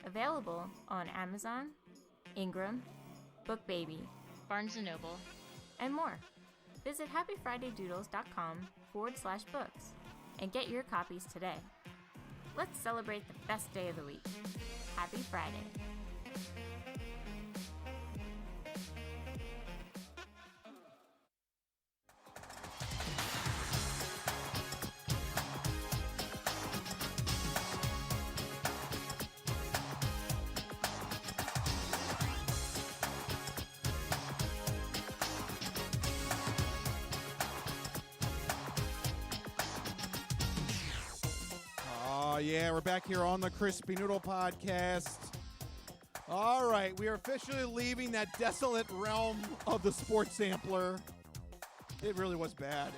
S10: Available on Amazon, Ingram, BookBaby, Barnes & Noble, and more. Visit happyfridaydoodles.com/books and get your copies today. Let's celebrate the best day of the week. Happy Friday.
S3: Yeah, we're back here on the Crispy Noodle Podcast. All right, we are officially leaving that desolate realm of the sports sampler. It really was bad.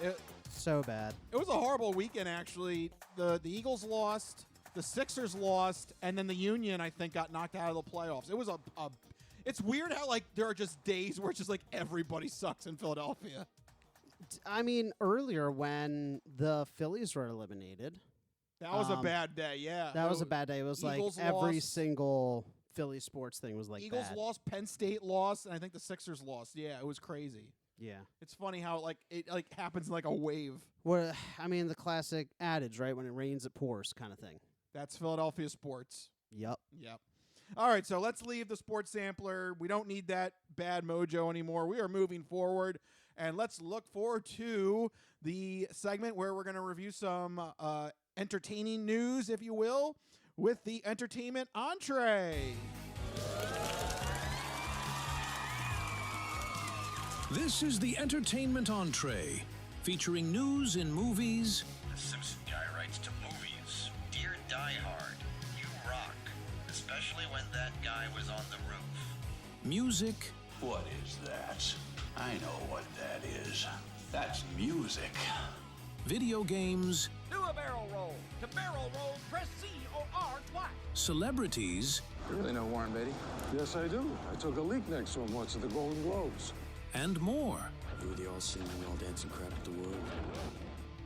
S4: So bad.
S3: It was a horrible weekend, actually. The Eagles lost, the Sixers lost, and then the Union, I think, got knocked out of the playoffs. It was it's weird how, like, there are just days where it's just, like, everybody sucks in Philadelphia.
S4: I mean, earlier when the Phillies were eliminated...
S3: That was a bad day, yeah.
S4: That was a bad day. It was
S3: Eagles
S4: like every
S3: lost.
S4: Single Philly sports thing was like
S3: Eagles
S4: bad.
S3: lost, Penn State lost, and I think the Sixers lost. Yeah, it was crazy.
S4: Yeah.
S3: It's funny how it happens like a wave.
S4: Well, I mean, the classic adage, right? When it rains, it pours kind of thing.
S3: That's Philadelphia sports.
S4: Yep.
S3: All right, so let's leave the sports sampler. We don't need that bad mojo anymore. We are moving forward, And let's look forward to the segment where we're going to review some entertaining news, if you will, with the entertainment entree.
S8: This is the entertainment entree, featuring news in movies.
S11: The Simpson guy writes to movies. Dear Die Hard, you rock. Especially when that guy was on the roof.
S8: Music.
S5: What is that? I know what that is. That's music.
S8: Video games.
S2: Do a barrel roll. To barrel roll, press C or R twice.
S8: Celebrities.
S12: You really know Warren Beatty?
S13: Yes, I do. I took a leak next to him once at the Golden Globes.
S8: And more.
S12: You were the all-singing, all-dancing crap of the world.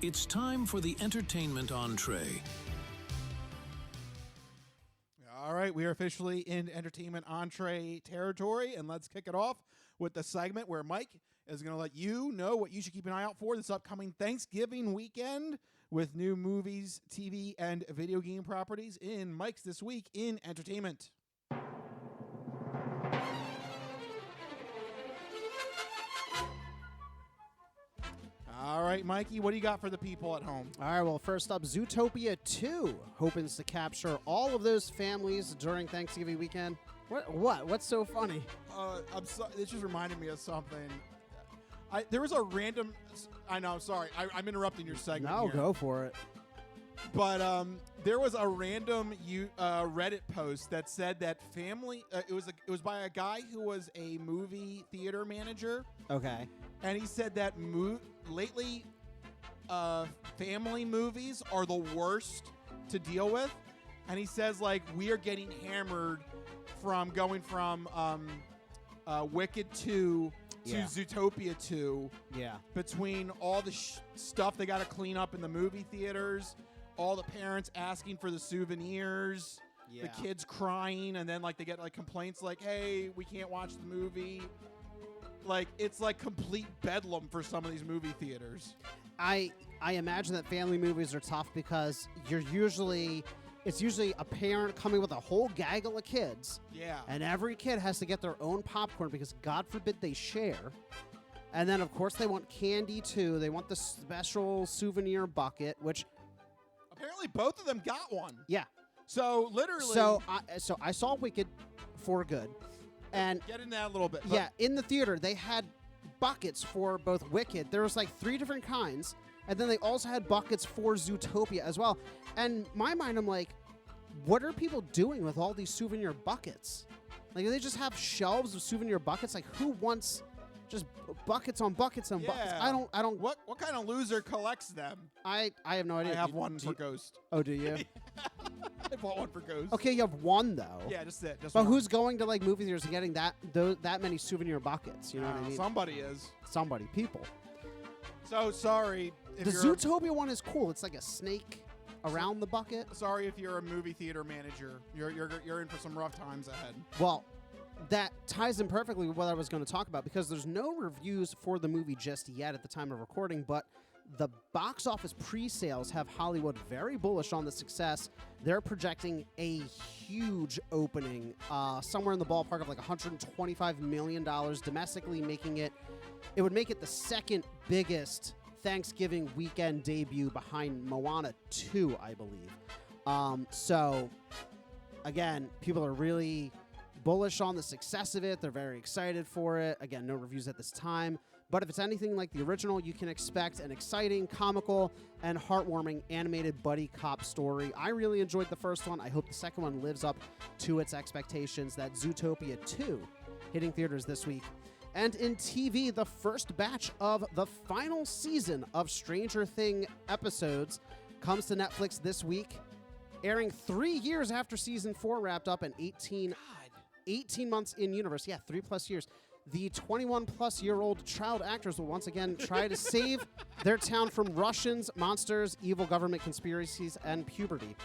S8: It's time for the entertainment entree.
S3: All right, we are officially in entertainment entree territory, and let's kick it off with the segment where Mike is going to let you know what you should keep an eye out for this upcoming Thanksgiving weekend with new movies, TV, and video game properties in Mike's This Week in Entertainment. All right, Mikey, what do you got for the people at home?
S4: All right, well, first up, Zootopia 2 hopes to capture all of those families during Thanksgiving weekend. What's so funny?
S3: I'm sorry. This just reminded me of something. There was a random. I know. I'm sorry. I'm interrupting your segment.
S4: No,
S3: here.
S4: go for it.
S3: But there was a random Reddit post that said that family. It was by a guy who was a movie theater manager.
S4: Okay.
S3: And he said that lately, family movies are the worst to deal with. And he says, like, we are getting hammered from going from Wicked 2 to Zootopia 2.
S4: Yeah.
S3: Between all the stuff they got to clean up in the movie theaters, all the parents asking for the souvenirs, the kids crying, and then, like, they get, like, complaints like, hey, we can't watch the movie. Like, it's like complete bedlam for some of these movie theaters.
S4: I imagine that family movies are tough because it's usually a parent coming with a whole gaggle of kids.
S3: Yeah.
S4: And every kid has to get their own popcorn because God forbid they share. And then, of course, they want candy too. They want the special souvenir bucket, which
S3: apparently both of them got one.
S4: Yeah.
S3: So literally.
S4: So I saw Wicked for good. And
S3: get into that a little bit.
S4: Yeah, in the theater, they had buckets for both Wicked. There was like 3 different kinds. And then they also had buckets for Zootopia as well. And in my mind, I'm like, what are people doing with all these souvenir buckets? Like, do they just have shelves of souvenir buckets? Like, who wants just buckets on buckets on buckets? I don't.
S3: What kind of loser collects them?
S4: I have no idea.
S3: I have one for Ghost.
S4: Oh, do you?
S3: I bought one for Ghost.
S4: Okay, you have one though.
S3: Yeah, just it.
S4: But who's going to like movie theaters and getting that many souvenir buckets? You know what I mean?
S3: Somebody is.
S4: Somebody, people.
S3: So sorry.
S4: The Zootopia one is cool. It's like a snake around the bucket.
S3: Sorry if you're a movie theater manager. You're in for some rough times ahead.
S4: Well, that ties in perfectly with what I was going to talk about because there's no reviews for the movie just yet at the time of recording, but the box office pre-sales have Hollywood very bullish on the success. They're projecting a huge opening, somewhere in the ballpark of like $125 million domestically, it would make it the second biggest Thanksgiving weekend debut behind Moana 2, I believe. So, again, people are really bullish on the success of it. They're very excited for it. Again, no reviews at this time. But if it's anything like the original, you can expect an exciting, comical, and heartwarming animated buddy cop story. I really enjoyed the first one. I hope the second one lives up to its expectations. That Zootopia 2 hitting theaters this week. And in TV, the first batch of the final season of Stranger Things episodes comes to Netflix this week, airing 3 years after season 4 wrapped up and 18 months in universe. Yeah, 3+ years. The 21+-year-old child actors will once again try to save their town from Russians, monsters, evil government conspiracies, and puberty.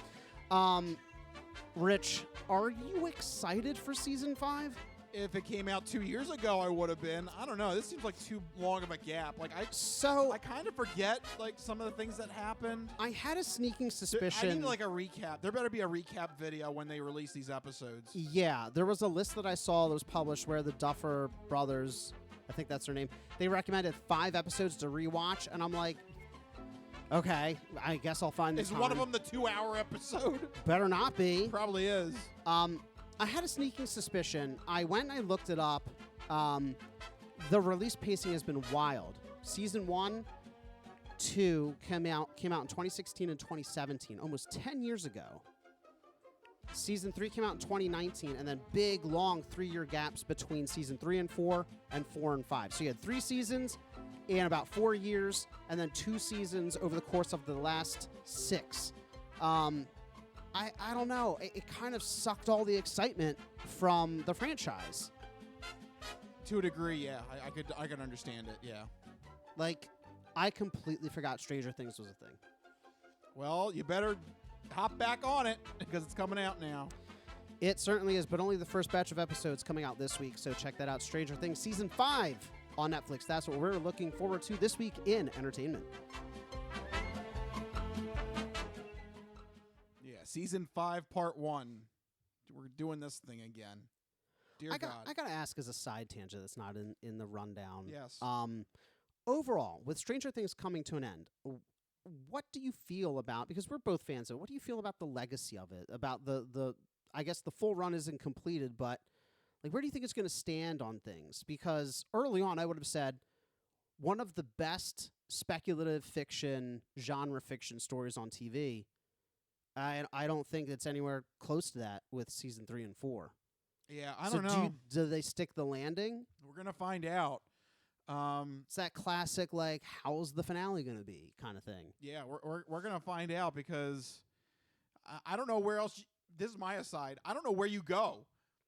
S4: Rich, are you excited for season 5?
S3: If it came out 2 years ago, I would have been. I don't know. This seems like too long of a gap. Like I kind of forget like some of the things that happened.
S4: I had a sneaking suspicion.
S3: I need like a recap. There better be a recap video when they release these episodes.
S4: Yeah, there was a list that I saw that was published where the Duffer brothers I think that's her name. They recommended 5 episodes to rewatch, and I'm like, okay, I guess I'll find the time.
S3: Is one of them the 2-hour episode?
S4: Better not be.
S3: Probably is.
S4: I had a sneaking suspicion. I went and I looked it up. The release pacing has been wild. Season 1, 2 came out in 2016 and 2017, almost 10 years ago. Season 3 came out in 2019, and then big, long 3-year gaps between Season 3 and 4 and 4 and 5. So you had 3 seasons in about 4 years, and then 2 seasons over the course of the last 6. I don't know. It kind of sucked all the excitement from the franchise.
S3: To a degree, yeah. I could understand it, yeah.
S4: Like, I completely forgot Stranger Things was a thing.
S3: Well, you better hop back on it because it's coming out now.
S4: It certainly is, but only the first batch of episodes coming out this week, so check that out. Stranger Things Season 5 on Netflix. That's what we're looking forward to this week in entertainment.
S3: Yeah, Season 5, Part 1. We're doing this thing again. Dear God.
S4: I got to ask as a side tangent that's not in the rundown.
S3: Yes.
S4: Overall, with Stranger Things coming to an end, what do you feel about, because we're both fans of it, what do you feel about the legacy of it? About the I guess the full run isn't completed, but like, where do you think it's going to stand on things? Because early on, I would have said one of the best speculative fiction, genre fiction stories on TV. I don't think it's anywhere close to that with Season 3 and 4.
S3: Yeah, I don't know.
S4: Do they stick the landing?
S3: We're going to find out.
S4: It's that classic, like, how's the finale going to be kind of thing.
S3: Yeah, we're going to find out because I don't know where else. This is my aside. I don't know where you go.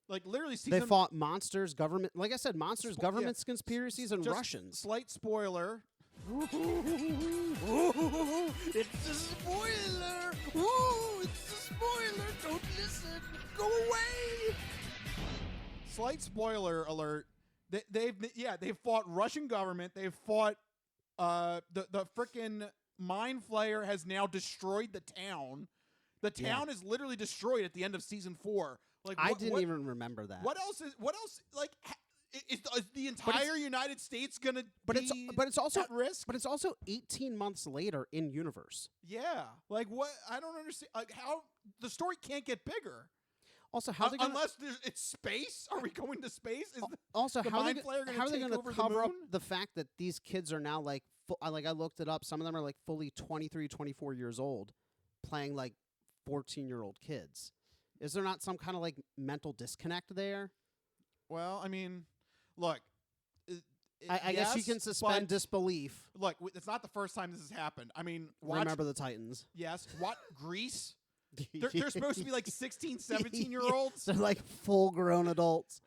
S3: Like, literally,
S4: they fought monsters, government. Like I said, monsters, governments, conspiracies, and Russians.
S3: Slight spoiler.
S4: It's a spoiler. Ooh, it's a spoiler. Don't listen. Go away.
S3: Slight spoiler alert. They've fought Russian government. They've fought the frickin' Mind Flayer has now destroyed the town. The town is literally destroyed at the end of Season 4. Like,
S4: I didn't even remember that.
S3: What else? Like, is the entire United States gonna be at risk?
S4: But it's also 18 months later in universe.
S3: Yeah. Like, what? I don't understand. Like, how the story can't get bigger.
S4: Also, how
S3: unless it's space? Are we going to space?
S4: Also, how are they
S3: going to
S4: cover up the fact that these kids are now like I looked it up. Some of them are like fully 23, 24 years old, playing like 14-year-old kids. Is there not some kind of like mental disconnect there?
S3: Well, I mean, look.
S4: I guess you can suspend disbelief.
S3: Look, it's not the first time this has happened. I mean,
S4: Remember the Titans.
S3: Yes. What? Grease? They're supposed to be like 16, 17-year-olds.
S4: They're like full-grown adults.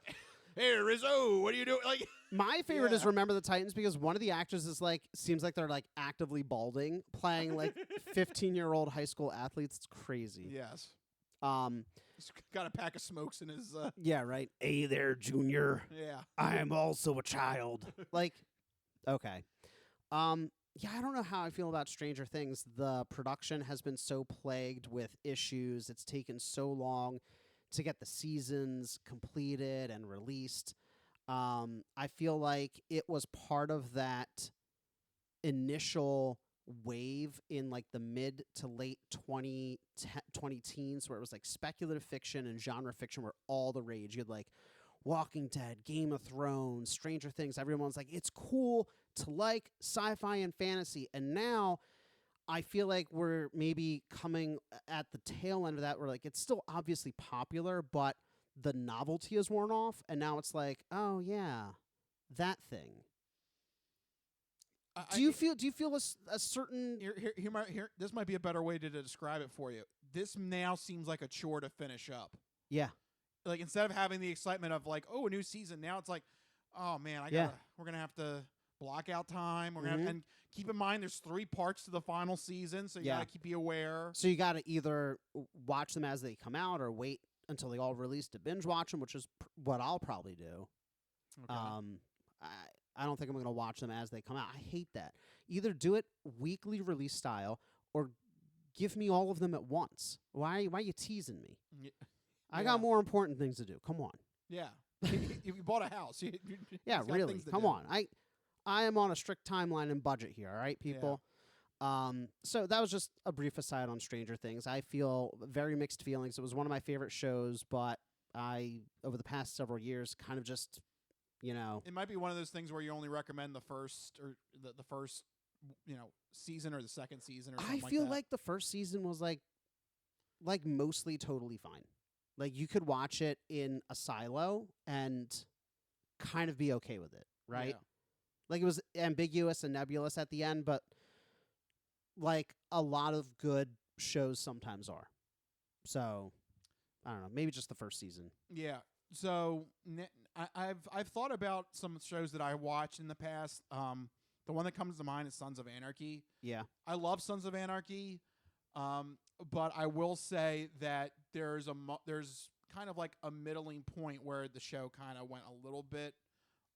S3: Hey, Rizzo, what are you doing? Like,
S4: my favorite is Remember the Titans because one of the actors is like seems like they're like actively balding, playing like 15-year-old high school athletes. It's crazy.
S3: Yes. He's got a pack of smokes in his.
S4: Yeah, right. Hey there, Junior.
S3: Yeah.
S4: I am also a child. Like, okay. Yeah, I don't know how I feel about Stranger Things. The production has been so plagued with issues. It's taken so long to get the seasons completed and released. I feel like it was part of that initial wave in like the mid to late 20 teens where it was like speculative fiction and genre fiction were all the rage. You had like Walking Dead, Game of Thrones, Stranger Things. Everyone's like, it's cool to like sci-fi and fantasy. And now I feel like we're maybe coming at the tail end of that where like it's still obviously popular, but the novelty is worn off. And now it's like, oh yeah, that thing. Do you feel a certain
S3: here? This might be a better way to describe it for you. This now seems like a chore to finish up.
S4: Yeah.
S3: Like instead of having the excitement of like, oh, a new season, now it's like, oh man, we're gonna have to block out time. We're gonna and keep in mind there's 3 parts to the final season, so you gotta keep you aware.
S4: So you gotta either watch them as they come out or wait until they all release to binge watch them, which is what I'll probably do.
S3: Okay.
S4: I don't think I'm going to watch them as they come out. I hate that. Either do it weekly release style or give me all of them at once. Why are you teasing me?
S3: Yeah.
S4: I got more important things to do. Come on.
S3: Yeah. you bought a house.
S4: Yeah,
S3: he's got
S4: really.
S3: things to
S4: Come
S3: do.
S4: on. I am on a strict timeline and budget here, all right, people? So that was just a brief aside on Stranger Things. I feel very mixed feelings. It was one of my favorite shows, but over the past several years, kind of just,
S3: It might be one of those things where you only recommend the first or the first, season or the second season or something
S4: I feel
S3: like that.
S4: like the first season was like mostly totally fine. Like you could watch it in a silo and kind of be okay with it, right?
S3: Yeah.
S4: Like it was ambiguous and nebulous at the end, but like a lot of good shows sometimes are. So I don't know, maybe just the first season.
S3: Yeah. So I've thought about some shows that I watched in the past. The one that comes to mind is Sons of Anarchy.
S4: Yeah.
S3: I love Sons of Anarchy, but I will say that there's kind of like a middling point where the show kind of went a little bit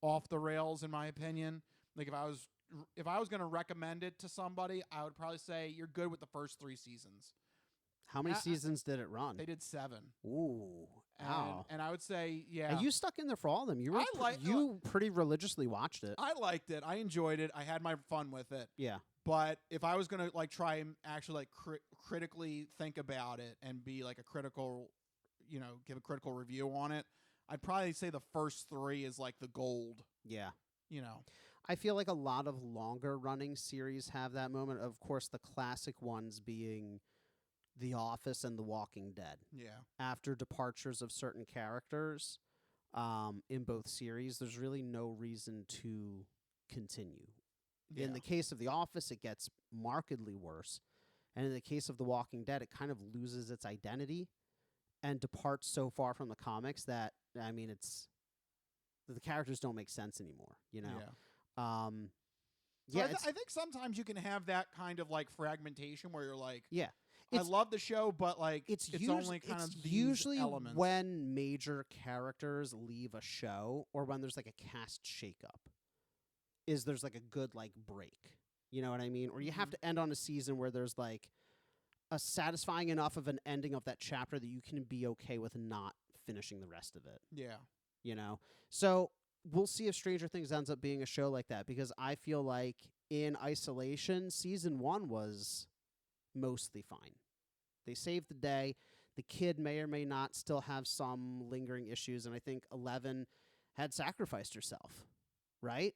S3: off the rails, in my opinion. Like if I was going to recommend it to somebody, I would probably say you're good with the first 3 seasons.
S4: How many seasons did it run?
S3: They did 7.
S4: Ooh. Wow.
S3: And I would say, yeah.
S4: And you stuck in there for all of them. You pretty religiously watched it.
S3: I liked it. I enjoyed it. I had my fun with it.
S4: Yeah.
S3: But if I was going to like try and actually like critically think about it and be like a critical, give a critical review on it, I'd probably say the first 3 is like the gold.
S4: Yeah.
S3: I
S4: feel like a lot of longer running series have that moment. Of course, the classic ones being The Office and The Walking Dead.
S3: Yeah.
S4: After departures of certain characters in both series, there's really no reason to continue.
S3: Yeah.
S4: In the case of The Office, it gets markedly worse. And in the case of The Walking Dead, it kind of loses its identity and departs so far from the comics that, I mean, the characters don't make sense anymore,
S3: Yeah. I think sometimes you can have that kind of like fragmentation where you're like,
S4: yeah,
S3: I love the show, but like it's only kind of these
S4: usually
S3: elements.
S4: When major characters leave a show or when there's like a cast shakeup, there's like a good like break. You know what I mean? Or you have to end on a season where there's like a satisfying enough of an ending of that chapter that you can be okay with not finishing the rest of it.
S3: Yeah.
S4: So we'll see if Stranger Things ends up being a show like that, because I feel like in isolation, season 1 was mostly fine. They saved the day. The kid may or may not still have some lingering issues, and I think 11 had sacrificed herself, right?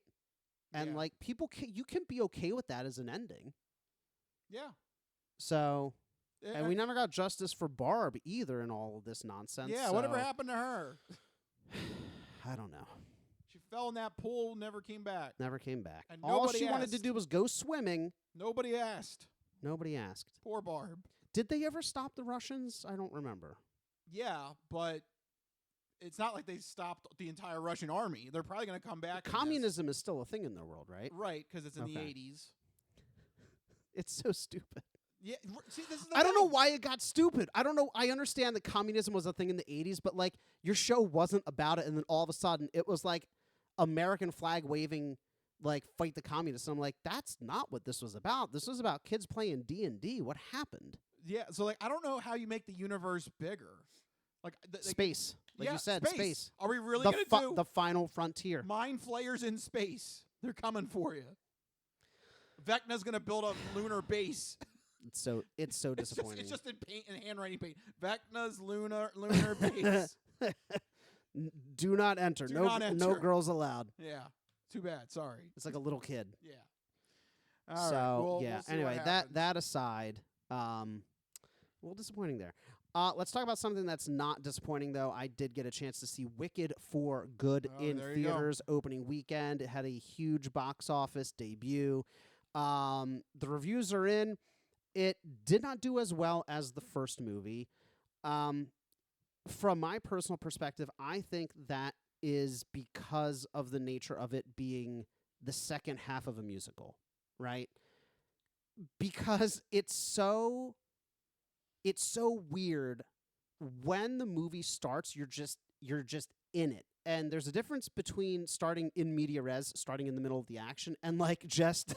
S4: And like people, you can be okay with that as an ending.
S3: Yeah.
S4: So, and we never got justice for Barb either in all of this nonsense.
S3: Yeah,
S4: so
S3: whatever happened to her?
S4: I don't know.
S3: She fell in that pool, never came back.
S4: Never came back.
S3: And
S4: all
S3: nobody
S4: she wanted to
S3: asked.
S4: do was go swimming.
S3: Nobody asked.
S4: Nobody asked.
S3: Poor Barb.
S4: Did they ever stop the Russians? I don't remember.
S3: Yeah, but it's not like they stopped the entire Russian army. They're probably going to come back.
S4: Communism is still a thing in their world, right?
S3: Right, because it's in the 80s.
S4: It's so stupid.
S3: Yeah, see, this is
S4: I don't know why it got stupid. I don't know. I understand that communism was a thing in the 80s, but like your show wasn't about it, and then all of a sudden it was like American flag waving, like fight the communists. And I'm like, that's not what this was about. This was about kids playing D&D. What happened?
S3: Yeah, so like I don't know how you make the universe bigger. Like
S4: space, like you said, space.
S3: Are we really going to do
S4: the final frontier?
S3: Mind flayers in space? They're coming for you. Vecna's going to build a lunar base.
S4: It's so disappointing.
S3: It's just in paint and handwriting paint. Vecna's lunar base.
S4: Do not enter.
S3: Do not enter.
S4: No girls allowed.
S3: Yeah. Too bad. Sorry.
S4: It's like a little kid.
S3: Yeah. All right. We'll see
S4: anyway,
S3: what
S4: that aside, a little disappointing there. Let's talk about something that's not disappointing, though. I did get a chance to see Wicked for Good in theaters opening weekend. It had a huge box office debut. The reviews are in. It did not do as well as the first movie. From my personal perspective, I think that is because of the nature of it being the second half of a musical, right? Because it's so weird. When the movie starts, you're just in it. And there's a difference between starting in media res, starting in the middle of the action, and like just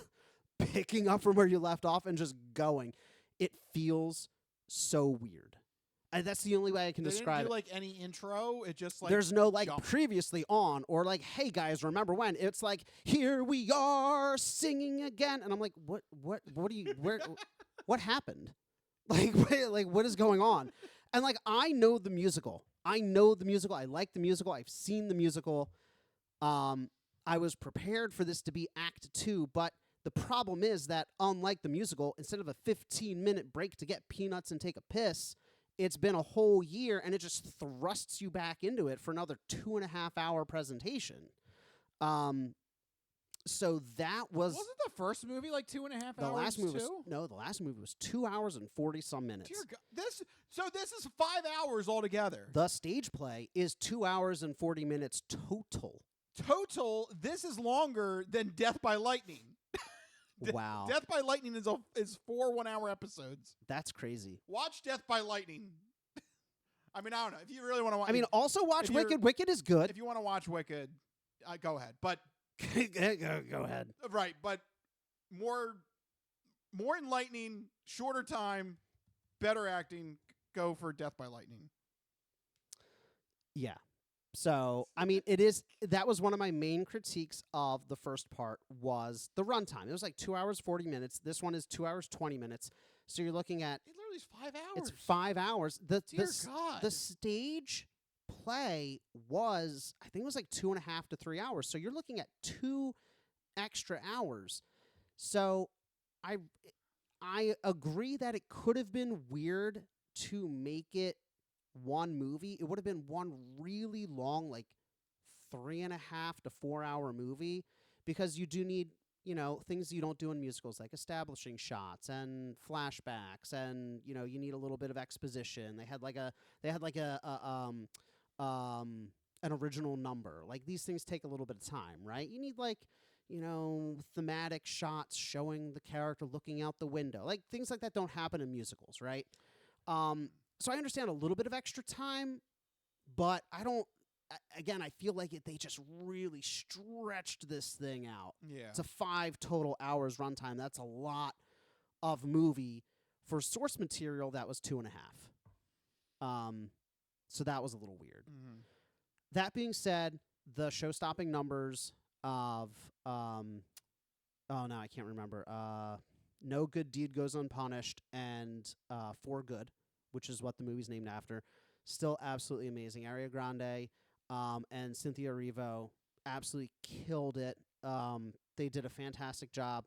S4: picking up from where you left off and just going. It feels so weird. That's the only way I can
S3: They
S4: describe
S3: didn't do
S4: it.
S3: like any intro. It just like
S4: There's no like
S3: jump.
S4: previously on or like, hey guys, remember when? It's like, here we are singing again, and I'm like, what do you where what happened? Like what is going on? And like I know the musical. I like the musical. I've seen the musical. I was prepared for this to be Act 2, but the problem is that unlike the musical, instead of a 15-minute break to get peanuts and take a piss, it's been a whole year, and it just thrusts you back into it for another 2.5-hour presentation. So that was...
S3: Wasn't the first movie like 2.5 hours?
S4: The last movie was...
S3: too?
S4: No, the last movie was 2 hours and 40-some minutes.
S3: Dear God. This is 5 hours altogether.
S4: The stage play is 2 hours and 40 minutes total.
S3: This is longer than Death by Lightning.
S4: Wow.
S3: Death by Lightning is 4 1-hour episodes.
S4: That's crazy.
S3: Watch Death by Lightning. I mean, I don't know. If you really want to watch...
S4: I mean, also watch Wicked. Wicked is good.
S3: If you want to watch Wicked, go ahead. But...
S4: Go ahead.
S3: Right, but more enlightening, shorter time, better acting, go for Death by Lightning.
S4: Yeah. So, I mean, that was one of my main critiques of the first part was the runtime. It was like 2 hours, 40 minutes. This one is 2 hours, 20 minutes. So you're looking at...
S3: It literally is 5 hours.
S4: It's 5 hours.
S3: Dear God.
S4: The stage play was, I think it was like 2.5 to 3 hours. So you're looking at 2 extra hours. So I agree that it could have been weird to make it one movie. It would have been one really long, like 3.5 to 4 hour movie, because you do need, things you don't do in musicals, like establishing shots and flashbacks, and you need a little bit of exposition. They had an original number. Like these things take a little bit of time, right? You need thematic shots showing the character looking out the window. Like things like that don't happen in musicals, right? So I understand a little bit of extra time, but I don't. Again, I feel like they just really stretched this thing out.
S3: Yeah,
S4: it's a 5 total hours runtime. That's a lot of movie for source material that was 2.5. So that was a little weird.
S3: Mm-hmm.
S4: That being said, the show-stopping numbers of oh no, I can't remember. No Good Deed Goes Unpunished and For Good, which is what the movie's named after, still absolutely amazing. Ariana Grande and Cynthia Erivo absolutely killed it. They did a fantastic job.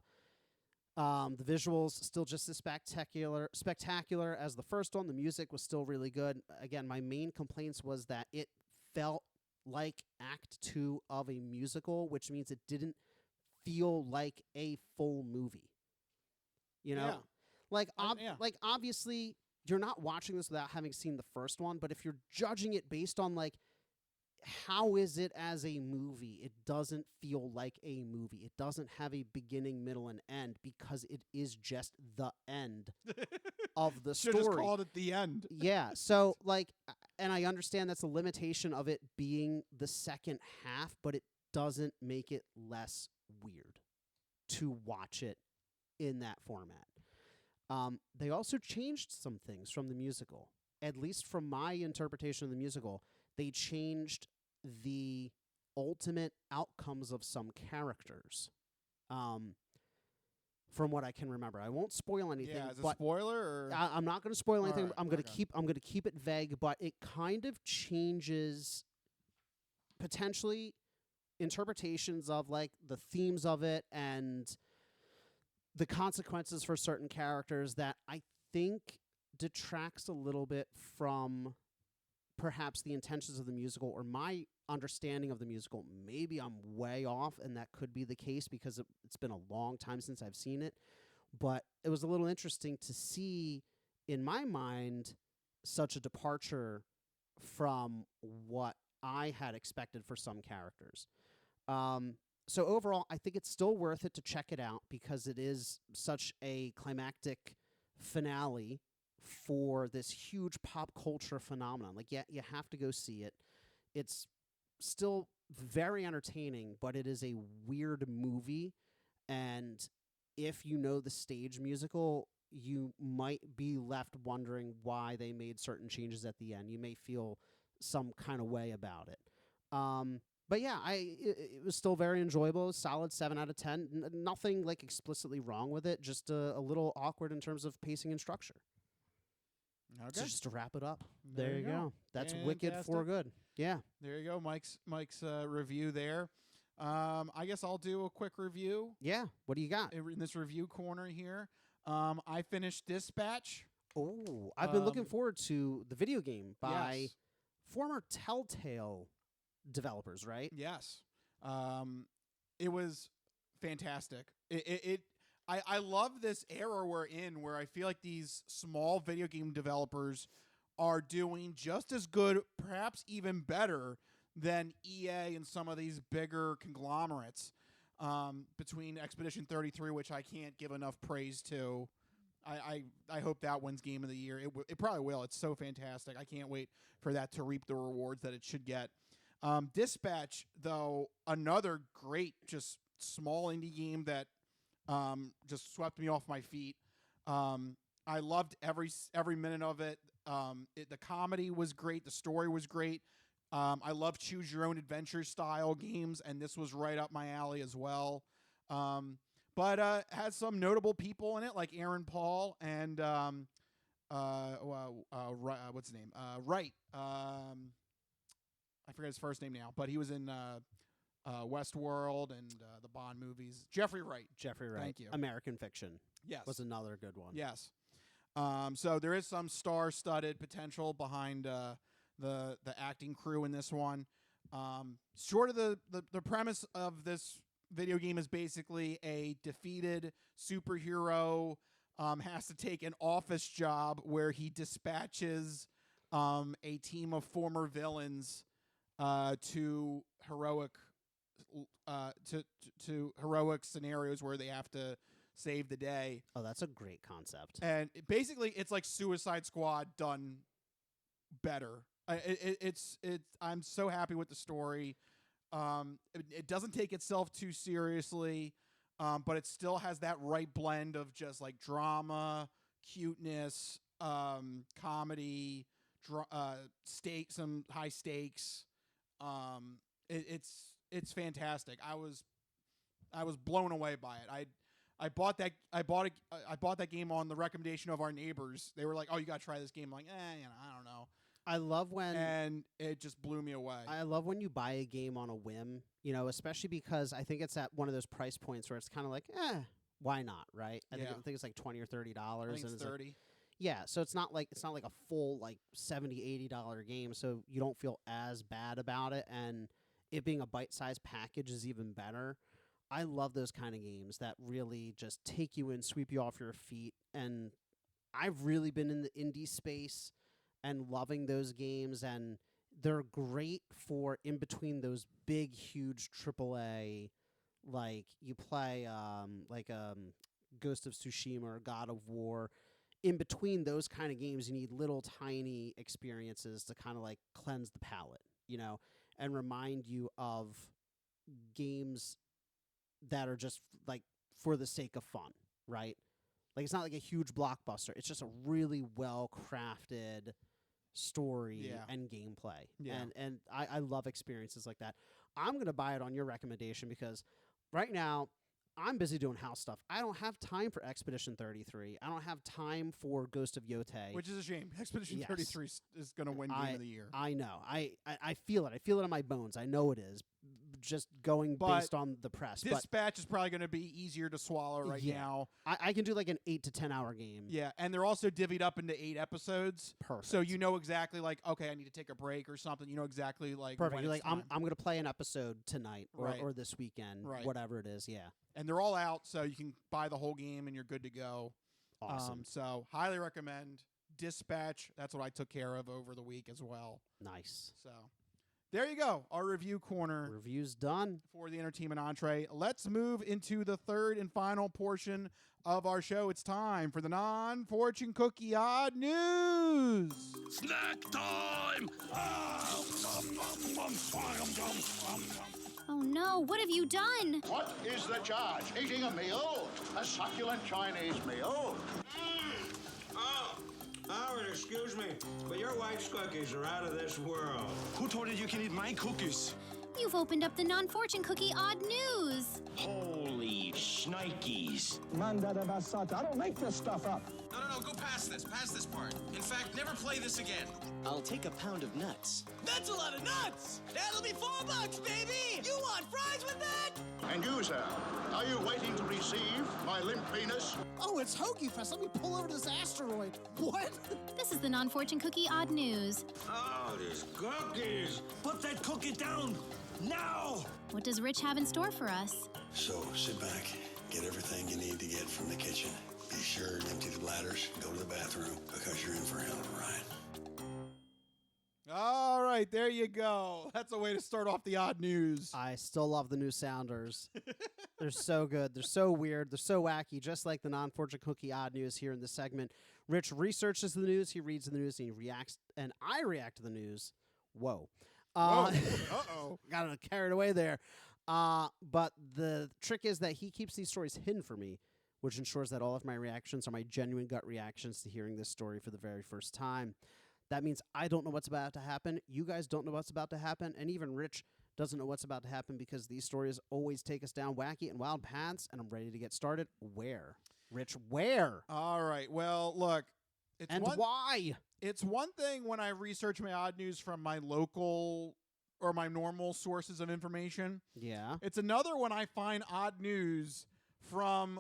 S4: The visuals still just as spectacular as the first one. The music was still really good. Again, my main complaints was that it felt like Act 2 of a musical, which means it didn't feel like a full movie.
S3: Yeah.
S4: Like obviously you're not watching this without having seen the first one, but if you're judging it based on like how is it as a movie, it doesn't feel like a movie. It doesn't have a beginning, middle, and end because it is just the end of the story.
S3: Should just called it the end.
S4: Yeah. So and I understand that's a limitation of it being the second half, but it doesn't make it less weird to watch it in that format. They also changed some things from the musical. At least from my interpretation of the musical, they changed the ultimate outcomes of some characters. From what I can remember, I won't spoil anything.
S3: Yeah, is it a spoiler? Or?
S4: I'm not going to spoil anything.
S3: Right,
S4: I'm going to keep it vague, but it kind of changes potentially interpretations of like the themes of it and the consequences for certain characters that I think detracts a little bit from perhaps the intentions of the musical or my understanding of the musical. Maybe I'm way off, and that could be the case because it's been a long time since I've seen it. But it was a little interesting to see, in my mind, such a departure from what I had expected for some characters. So overall, I think it's still worth it to check it out because it is such a climactic finale for this huge pop culture phenomenon. Like, yeah, you have to go see it. It's still very entertaining, but it is a weird movie. And if you know the stage musical, you might be left wondering why they made certain changes at the end. You may feel some kind of way about it. But yeah, it was still very enjoyable. Solid 7 out of 10. Nothing like explicitly wrong with it. Just a little awkward in terms of pacing and structure.
S3: Okay.
S4: So just to wrap it up,
S3: There you go.
S4: That's
S3: Fantastic.
S4: Wicked for good. Yeah.
S3: There you go, Mike's review there. I guess I'll do a quick review.
S4: Yeah. What do you got?
S3: In this review corner here. I finished Dispatch.
S4: Oh, I've been looking forward to the video game by former Telltale developers, right?
S3: Yes. It was fantastic. I love this era we're in where I feel like these small video game developers are doing just as good, perhaps even better than EA and some of these bigger conglomerates. Between Expedition 33, which I can't give enough praise to. I hope that wins Game of the Year. It probably will. It's so fantastic. I can't wait for that to reap the rewards that it should get. Dispatch, though, another great, just small indie game that just swept me off my feet. I loved every minute of it. The comedy was great. The story was great. I love choose your own adventure style games, and this was right up my alley as well. But has some notable people in it, like Aaron Paul and what's his name? Wright. I forget his first name now, but he was in Westworld and the Bond movies. Jeffrey Wright.
S4: Jeffrey Wright.
S3: Thank you.
S4: American Fiction.
S3: Yes.
S4: Was another good one.
S3: Yes. So there is some star-studded potential behind the acting crew in this one. Sort of the premise of this video game is basically a defeated superhero has to take an office job where he dispatches a team of former villains to heroic to heroic scenarios where they have to save the day.
S4: Oh, that's a great concept.
S3: And basically, it's like Suicide Squad done better. I'm so happy with the story. It doesn't take itself too seriously, but it still has that right blend of just like drama, cuteness, comedy, some high stakes. It's fantastic. I was blown away by it. I bought that game on the recommendation of our neighbors. They were like, "Oh, you got to try this game." I'm like, I don't know.
S4: I love when...
S3: And it just blew me away.
S4: I love when you buy a game on a whim, especially because I think it's at one of those price points where it's kind of like, why not, right? I think it's like $20 or $30.
S3: I think it's $30.
S4: Yeah, so it's not like a full like $70, $80 game, so you don't feel as bad about it, and it being a bite-sized package is even better. I love those kind of games that really just take you in, sweep you off your feet, and I've really been in the indie space and loving those games, and they're great for in between those big, huge AAA, like you play Ghost of Tsushima or God of War. In between those kind of games, you need little tiny experiences to kind of like cleanse the palate, and remind you of games that are just like for the sake of fun, right? Like it's not like a huge blockbuster. It's just a really well-crafted story and gameplay.
S3: Yeah.
S4: And I love experiences like that. I'm going to buy it on your recommendation because right now I'm busy doing house stuff. I don't have time for Expedition 33. I don't have time for Ghost of Yotei.
S3: Which is a shame. Expedition 33 is going to win Game of the Year.
S4: I know. I feel it. I feel it in my bones. I know it is. Just going based on the press.
S3: Dispatch is probably going to be easier to swallow right now.
S4: I can do like an 8 to 10 hour game.
S3: Yeah, and they're also divvied up into 8 episodes.
S4: Perfect.
S3: So you know exactly like, okay, I need to take a break or something. You know exactly like
S4: perfect.
S3: when
S4: You're
S3: it's
S4: like,
S3: time.
S4: I'm going to play an episode tonight
S3: Right.
S4: or this weekend,
S3: Right.
S4: whatever it is. Yeah.
S3: And they're all out, so you can buy the whole game and you're good to go.
S4: Awesome.
S3: So highly recommend Dispatch. That's what I took care of over the week as well.
S4: Nice.
S3: So there you go. Our review corner.
S4: Review's done.
S3: For the entertainment entree. Let's move into the third and final portion of our show. It's time for the non-fortune cookie odd news.
S2: Snack time!
S9: Oh no, what have you done?
S5: What is the charge? Eating a meal? A succulent Chinese meal?
S12: Oh, Howard, excuse me, but your wife's cookies are out of this world.
S14: Who told you you can eat my cookies?
S9: You've opened up the non-fortune cookie odd news.
S14: Holy shnikes.
S13: Mandada basata. I don't make this stuff up.
S14: No, go past this part. In fact, never play this again. I'll take a pound of nuts. That's a lot of nuts! That'll be $4, baby! You want fries with that?
S5: And you, sir, are you waiting to receive my limp penis?
S4: Oh, it's Hoagie Fest. Let me pull over this asteroid. What?
S9: This is the non-fortune cookie odd news.
S12: Oh, these cookies!
S14: Put that cookie down! Now!
S9: What does Rich have in store for us?
S15: So, sit back, get everything you need to get from the kitchen. Be sure to empty the bladders, go to the bathroom, because you're in for a hell of a ride.
S3: All right, there you go. That's a way to start off the odd news.
S4: I still love the new sounders. They're so good. They're so weird. They're so wacky, just like the non-fortune cookie odd news here in this segment. Rich researches the news, he reads the news, and he reacts, and I react to the news. Whoa.
S3: Uh-oh.
S4: Got carried away there. But the trick is that he keeps these stories hidden for me, which ensures that all of my reactions are my genuine gut reactions to hearing this story for the very first time. That means I don't know what's about to happen. You guys don't know what's about to happen. And even Rich doesn't know what's about to happen because these stories always take us down wacky and wild paths. And I'm ready to get started. Where? Rich, where?
S3: All right. Well, look.
S4: Why?
S3: It's one thing when I research my odd news from my local or my normal sources of information.
S4: Yeah.
S3: It's another when I find odd news from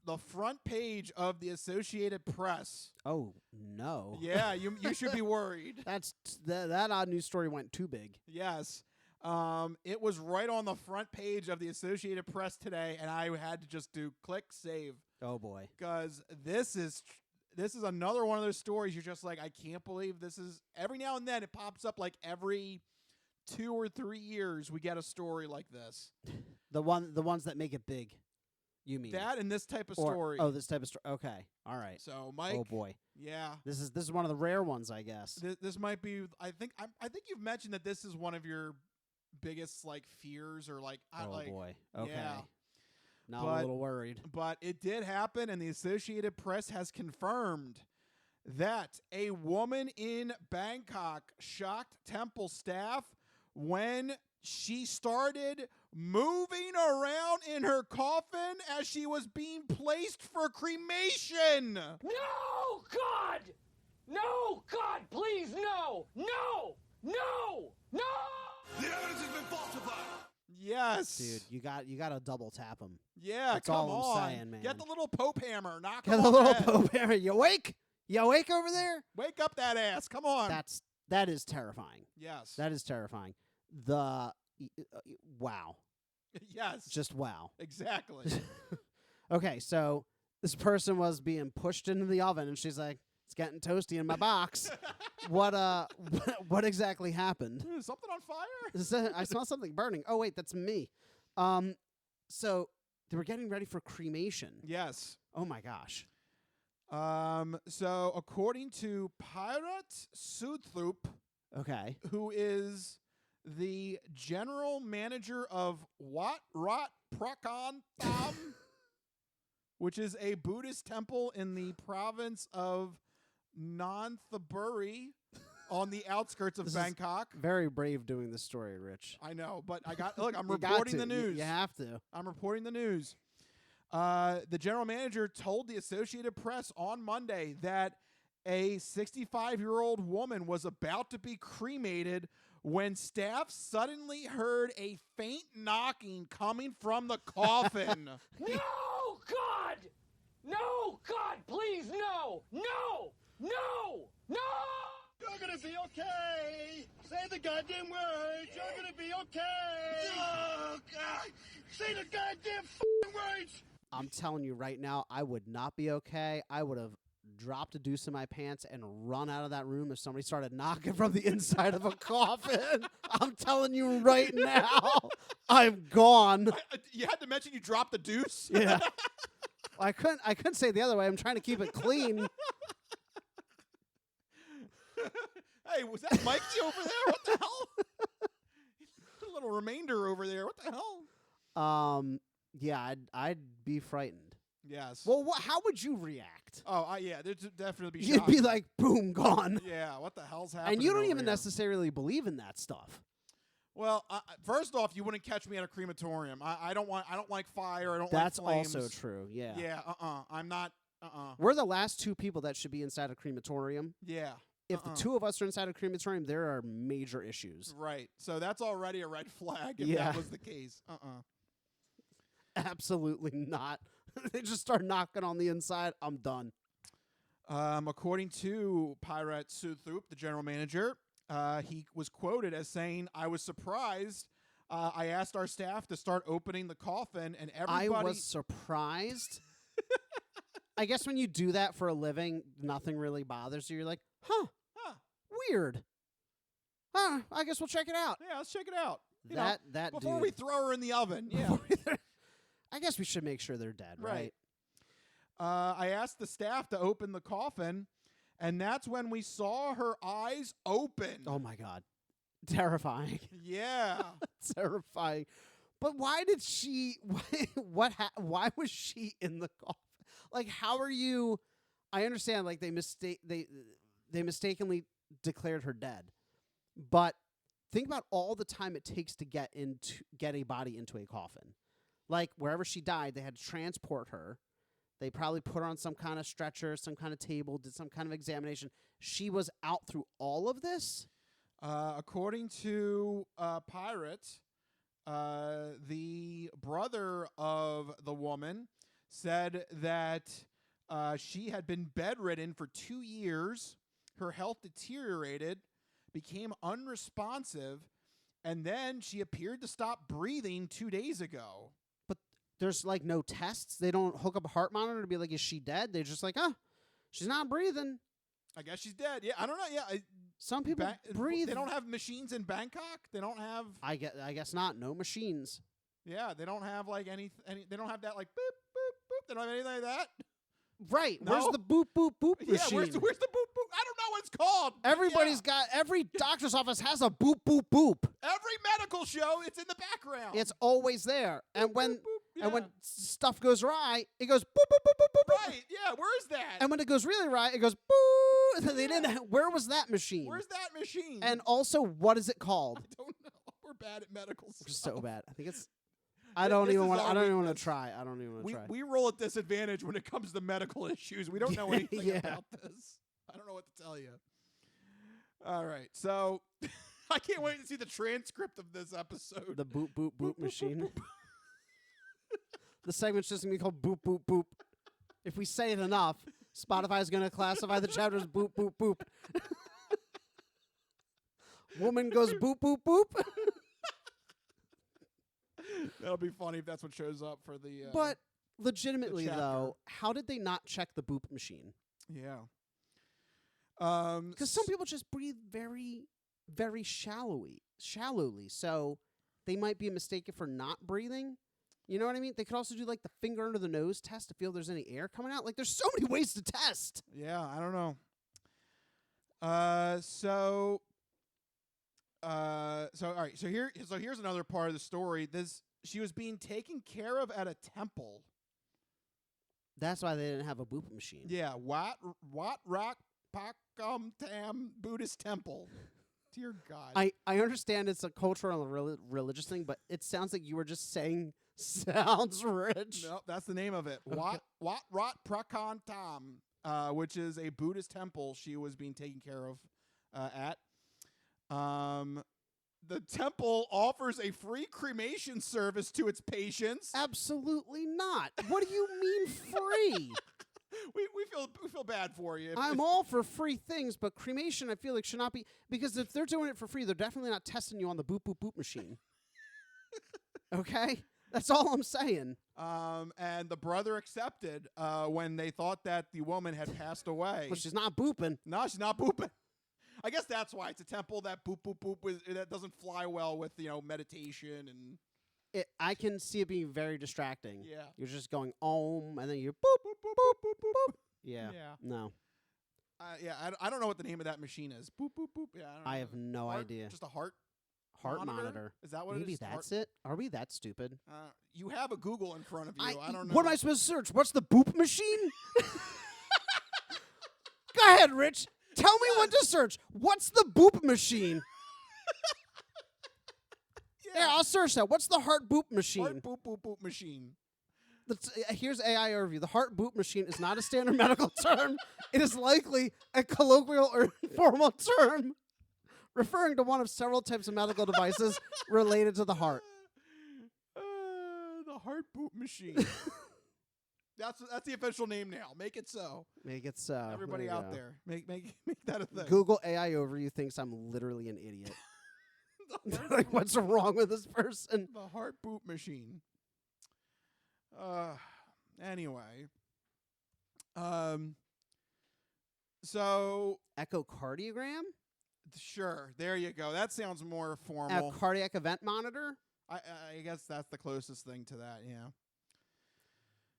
S3: the front page of the Associated Press.
S4: Oh, no.
S3: Yeah, you should be worried.
S4: That odd news story went too big.
S3: Yes. It was right on the front page of the Associated Press today, and I had to just do click save.
S4: Oh, boy.
S3: Because this is another one of those stories you're just like, I can't believe this is... Every now and then it pops up like every 2 or 3 years we get a story like this.
S4: The ones that make it big. You mean
S3: that and this type of story?
S4: This type of story. Okay, all right.
S3: So, Mike.
S4: Oh boy.
S3: Yeah.
S4: This is one of the rare ones, I guess.
S3: This might be. I think you've mentioned that this is one of your biggest like fears or like.
S4: Boy. Okay.
S3: Yeah.
S4: Now I'm a little worried.
S3: But it did happen, and the Associated Press has confirmed that a woman in Bangkok shocked temple staff when she started moving around in her coffin as she was being placed for cremation.
S2: No, God! No, God, please, no! No! No! No!
S14: The evidence has been falsified!
S3: Yes.
S4: Dude, you got to double tap them.
S3: Yeah,
S4: that's
S3: come
S4: all
S3: on.
S4: I'm saying, man.
S3: Get the little Pope hammer. Knock
S4: Get
S3: him
S4: the
S3: on
S4: little
S3: head.
S4: Pope hammer. You awake? You awake over there?
S3: Wake up that ass. Come on.
S4: That is terrifying.
S3: Yes.
S4: That is terrifying. Wow.
S3: Yes.
S4: Just wow.
S3: Exactly.
S4: Okay, so this person was being pushed into the oven, and she's like, "It's getting toasty in my box." What exactly happened?
S3: Something on fire?
S4: I smell something burning. Oh wait, that's me. So they were getting ready for cremation.
S3: Yes.
S4: Oh my gosh.
S3: So according to Pirate Zootopia,
S4: okay,
S3: who is the general manager of Wat Rat Prakan Tham, which is a Buddhist temple in the province of Nonthaburi on the outskirts of Bangkok.
S4: Very brave doing this story, Rich.
S3: I know, but I'm reporting the news.
S4: You have to.
S3: I'm reporting the news. The general manager told the Associated Press on Monday that a 65-year-old woman was about to be cremated when staff suddenly heard a faint knocking coming from the coffin.
S2: No, God! No, God, please, no! No! No! No!
S5: You're gonna be okay. Say the goddamn words. You're gonna be okay. Oh, God. Say the goddamn words.
S4: I'm telling you right now, I would not be okay. I would have dropped a deuce in my pants and run out of that room if somebody started knocking from the inside of a coffin. I'm telling you right now, I'm gone.
S3: You had to mention you dropped the deuce?
S4: Yeah. I couldn't say it the other way. I'm trying to keep it clean.
S3: Hey, was that Mikey over there? What the hell? A little remainder over there. What the hell?
S4: Yeah, I'd be frightened.
S3: Yes.
S4: Well, how would you react?
S3: Oh, yeah, there'd definitely be
S4: You'd
S3: shock.
S4: be like, boom, gone.
S3: Yeah, what the hell's happening?
S4: And you don't
S3: over
S4: even
S3: here?
S4: necessarily believe in that stuff.
S3: Well, first off, you wouldn't catch me at a crematorium. I don't like fire. I don't
S4: That's
S3: like flames.
S4: also true. Yeah.
S3: Yeah. I'm not.
S4: We're the last two people that should be inside a crematorium.
S3: Yeah.
S4: If the two of us are inside a crematorium, there are major issues.
S3: Right. So that's already a red flag if
S4: Yeah.
S3: that was the case.
S4: Absolutely not. They just start knocking on the inside. I'm done.
S3: According to Pirate Zootopia, the general manager, he was quoted as saying, "I was surprised. I asked our staff to start opening the coffin, and everybody."
S4: I was surprised. I guess when you do that for a living, nothing really bothers you. You're like, huh. Weird. I guess we'll check it out.
S3: Yeah, let's check it out.
S4: That
S3: before
S4: dude.
S3: we throw her in the oven. Yeah.
S4: I guess we should make sure they're dead, right?
S3: I asked the staff to open the coffin, and that's when we saw her eyes open.
S4: Oh my God. Terrifying.
S3: Yeah.
S4: Terrifying. But why did she why was she in the coffin? Like, how are you? I understand, like, they mistakenly declared her dead. But think about all the time it takes to get a body into a coffin. Like, wherever she died, they had to transport her. They probably put her on some kind of stretcher, some kind of table, did some kind of examination. She was out through all of this?
S3: According to Pirate, the brother of the woman said that she had been bedridden for 2 years. Her health deteriorated, became unresponsive, and then she appeared to stop breathing 2 days ago.
S4: But there's, like, no tests? They don't hook up a heart monitor to be like, is she dead? They're just like, she's not breathing.
S3: I guess she's dead. Yeah, I don't know. Yeah,
S4: some people breathe.
S3: They don't have machines in Bangkok. They don't have.
S4: I guess not. No machines.
S3: Yeah, they don't have like any. They don't have that like boop boop boop. They don't have anything like that.
S4: Right.
S3: No?
S4: Where's the boop boop boop machine?
S3: Yeah, where's the boop boop? I don't know what it's called.
S4: Everybody's got. Every doctor's office has a boop boop boop.
S3: Every medical show, it's in the background.
S4: It's always there. And
S3: Boop,
S4: when
S3: boop, boop,
S4: and when
S3: yeah.
S4: stuff goes right, it goes boop boop boop boop boop. boop.
S3: Right. Yeah. Where is that?
S4: And when it goes really right, it goes boo. They didn't. Where was that machine?
S3: Where's that machine?
S4: And also, what is it called?
S3: I don't know. We're bad at medical stuff.
S4: We're so bad. I think it's. I don't even want to try. I don't even want to try.
S3: We roll at disadvantage when it comes to medical issues. We don't know anything about this. I don't know what to tell you. All right. So I can't wait to see the transcript of this episode.
S4: The boop boop boop machine. The segment's just going to be called boop boop boop. If we say it enough, Spotify is going to classify the chapter as boop boop boop. Woman goes boop boop boop.
S3: That'll be funny if that's what shows up for the.
S4: But legitimately,
S3: the
S4: though, how did they not check the boop machine?
S3: Yeah.
S4: Because some people just breathe very, very shallowly. So they might be mistaken for not breathing. You know what I mean? They could also do like the finger under the nose test to feel if there's any air coming out. Like, there's so many ways to test.
S3: Yeah, I don't know. So all right. So here's another part of the story. She was being taken care of at a temple.
S4: That's why they didn't have a boop machine.
S3: Yeah, Wat Rock Pakam Tam Buddhist temple. Dear God.
S4: I understand it's a cultural and religious thing, but it sounds like you were just saying sounds rich.
S3: No, that's the name of it.
S4: Okay.
S3: Wat Rot Prakan Tam, which is a Buddhist temple she was being taken care of at. The temple offers a free cremation service to its patients.
S4: Absolutely not. What do you mean free?
S3: we feel bad for you.
S4: I'm all for free things, but cremation I feel like should not be, because if they're doing it for free, they're definitely not testing you on the boop boop boop machine. Okay? That's all I'm saying.
S3: And the brother accepted when they thought that the woman had passed away.
S4: But she's not booping.
S3: No, she's not booping. I guess that's why it's a temple that boop boop boop that doesn't fly well with meditation and.
S4: I can see it being very distracting.
S3: Yeah,
S4: you're just going and then you're boop boop boop boop boop boop. Yeah. No.
S3: I don't know what the name of that machine is. Boop boop boop. Yeah.
S4: I have no idea.
S3: Just a heart.
S4: Heart monitor.
S3: Is that what
S4: Maybe
S3: it is?
S4: that's it? Are we that stupid?
S3: You have a Google in front of you. I don't know.
S4: What am I supposed to search? What's the boop machine? Go ahead, Rich. Tell me what to search. What's the boop machine? Yeah, I'll search that. What's the heart boop machine?
S3: Heart boop machine.
S4: Here's AI overview. The heart boop machine is not a standard medical term. It is likely a colloquial or informal term referring to one of several types of medical devices related to the heart.
S3: The heart boop machine. That's the official name now. Make it so.
S4: Make it so.
S3: Everybody out there, make that a thing.
S4: Google AI overview thinks I'm literally an idiot. Like, what's wrong with this person?
S3: The heart boop machine. Anyway. So
S4: echocardiogram?
S3: Sure. There you go. That sounds more formal.
S4: A cardiac event monitor?
S3: I guess that's the closest thing to that, yeah.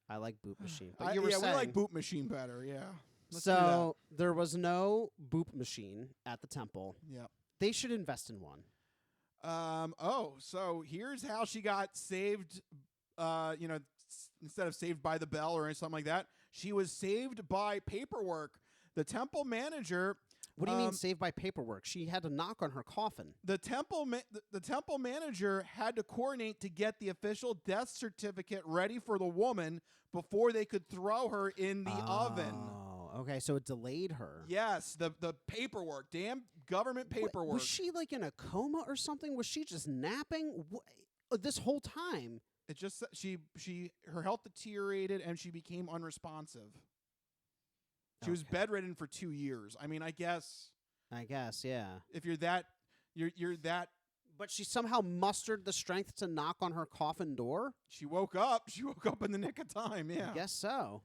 S4: I like boop machine. But you were saying,
S3: we like boop machine better, yeah. Let's
S4: so there was no boop machine at the temple.
S3: Yep.
S4: They should invest in one.
S3: So here's how she got saved, instead of saved by the bell or something like that. She was saved by paperwork. The temple manager...
S4: What do you mean saved by paperwork? She had to knock on her coffin.
S3: The temple manager had to coordinate to get the official death certificate ready for the woman before they could throw her in the oven.
S4: Oh, okay. So it delayed her.
S3: Yes, the paperwork. Damn government paperwork.
S4: Was she like in a coma or something? Was she just napping this whole time?
S3: It just her health deteriorated and she became unresponsive. She was bedridden for 2 years. I mean, I guess,
S4: yeah.
S3: If you're that.
S4: But she somehow mustered the strength to knock on her coffin door?
S3: She woke up. She woke up in the nick of time, yeah.
S4: I guess so.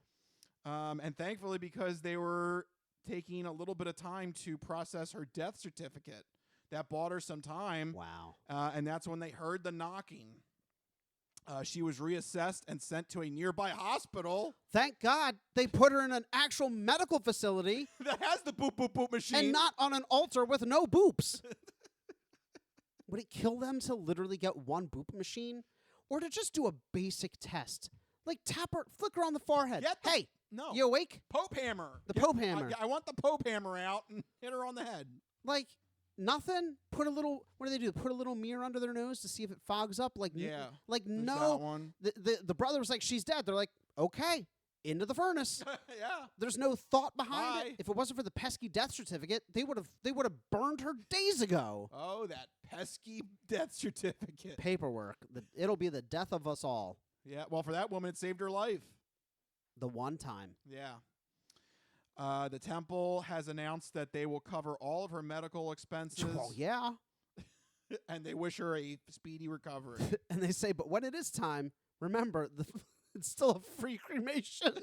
S3: And thankfully, because they were taking a little bit of time to process her death certificate, that bought her some time.
S4: Wow.
S3: And that's when they heard the knocking. She was reassessed and sent to a nearby hospital.
S4: Thank God they put her in an actual medical facility
S3: that has the boop, boop, boop machine.
S4: And not on an altar with no boops. Would it kill them to literally get one boop machine? Or to just do a basic test? Like tap her, flick her on the forehead. Hey,
S3: no.
S4: You awake?
S3: Pope hammer.
S4: The Pope hammer.
S3: I want the Pope hammer out and hit her on the head.
S4: Like... Nothing. What do they do? Put a little mirror under their nose to see if it fogs up. Like
S3: that one.
S4: The brother was like, she's dead. They're like, okay, into the furnace.
S3: Yeah.
S4: There's no thought behind it. If it wasn't for the pesky death certificate, they would have burned her days ago.
S3: Oh, that pesky death certificate.
S4: Paperwork. It'll be the death of us all.
S3: Yeah. Well, for that woman, it saved her life.
S4: The one time.
S3: Yeah. The temple has announced that they will cover all of her medical expenses.
S4: Well, yeah.
S3: And they wish her a speedy recovery.
S4: And they say, but when it is time, remember, it's still a free cremation.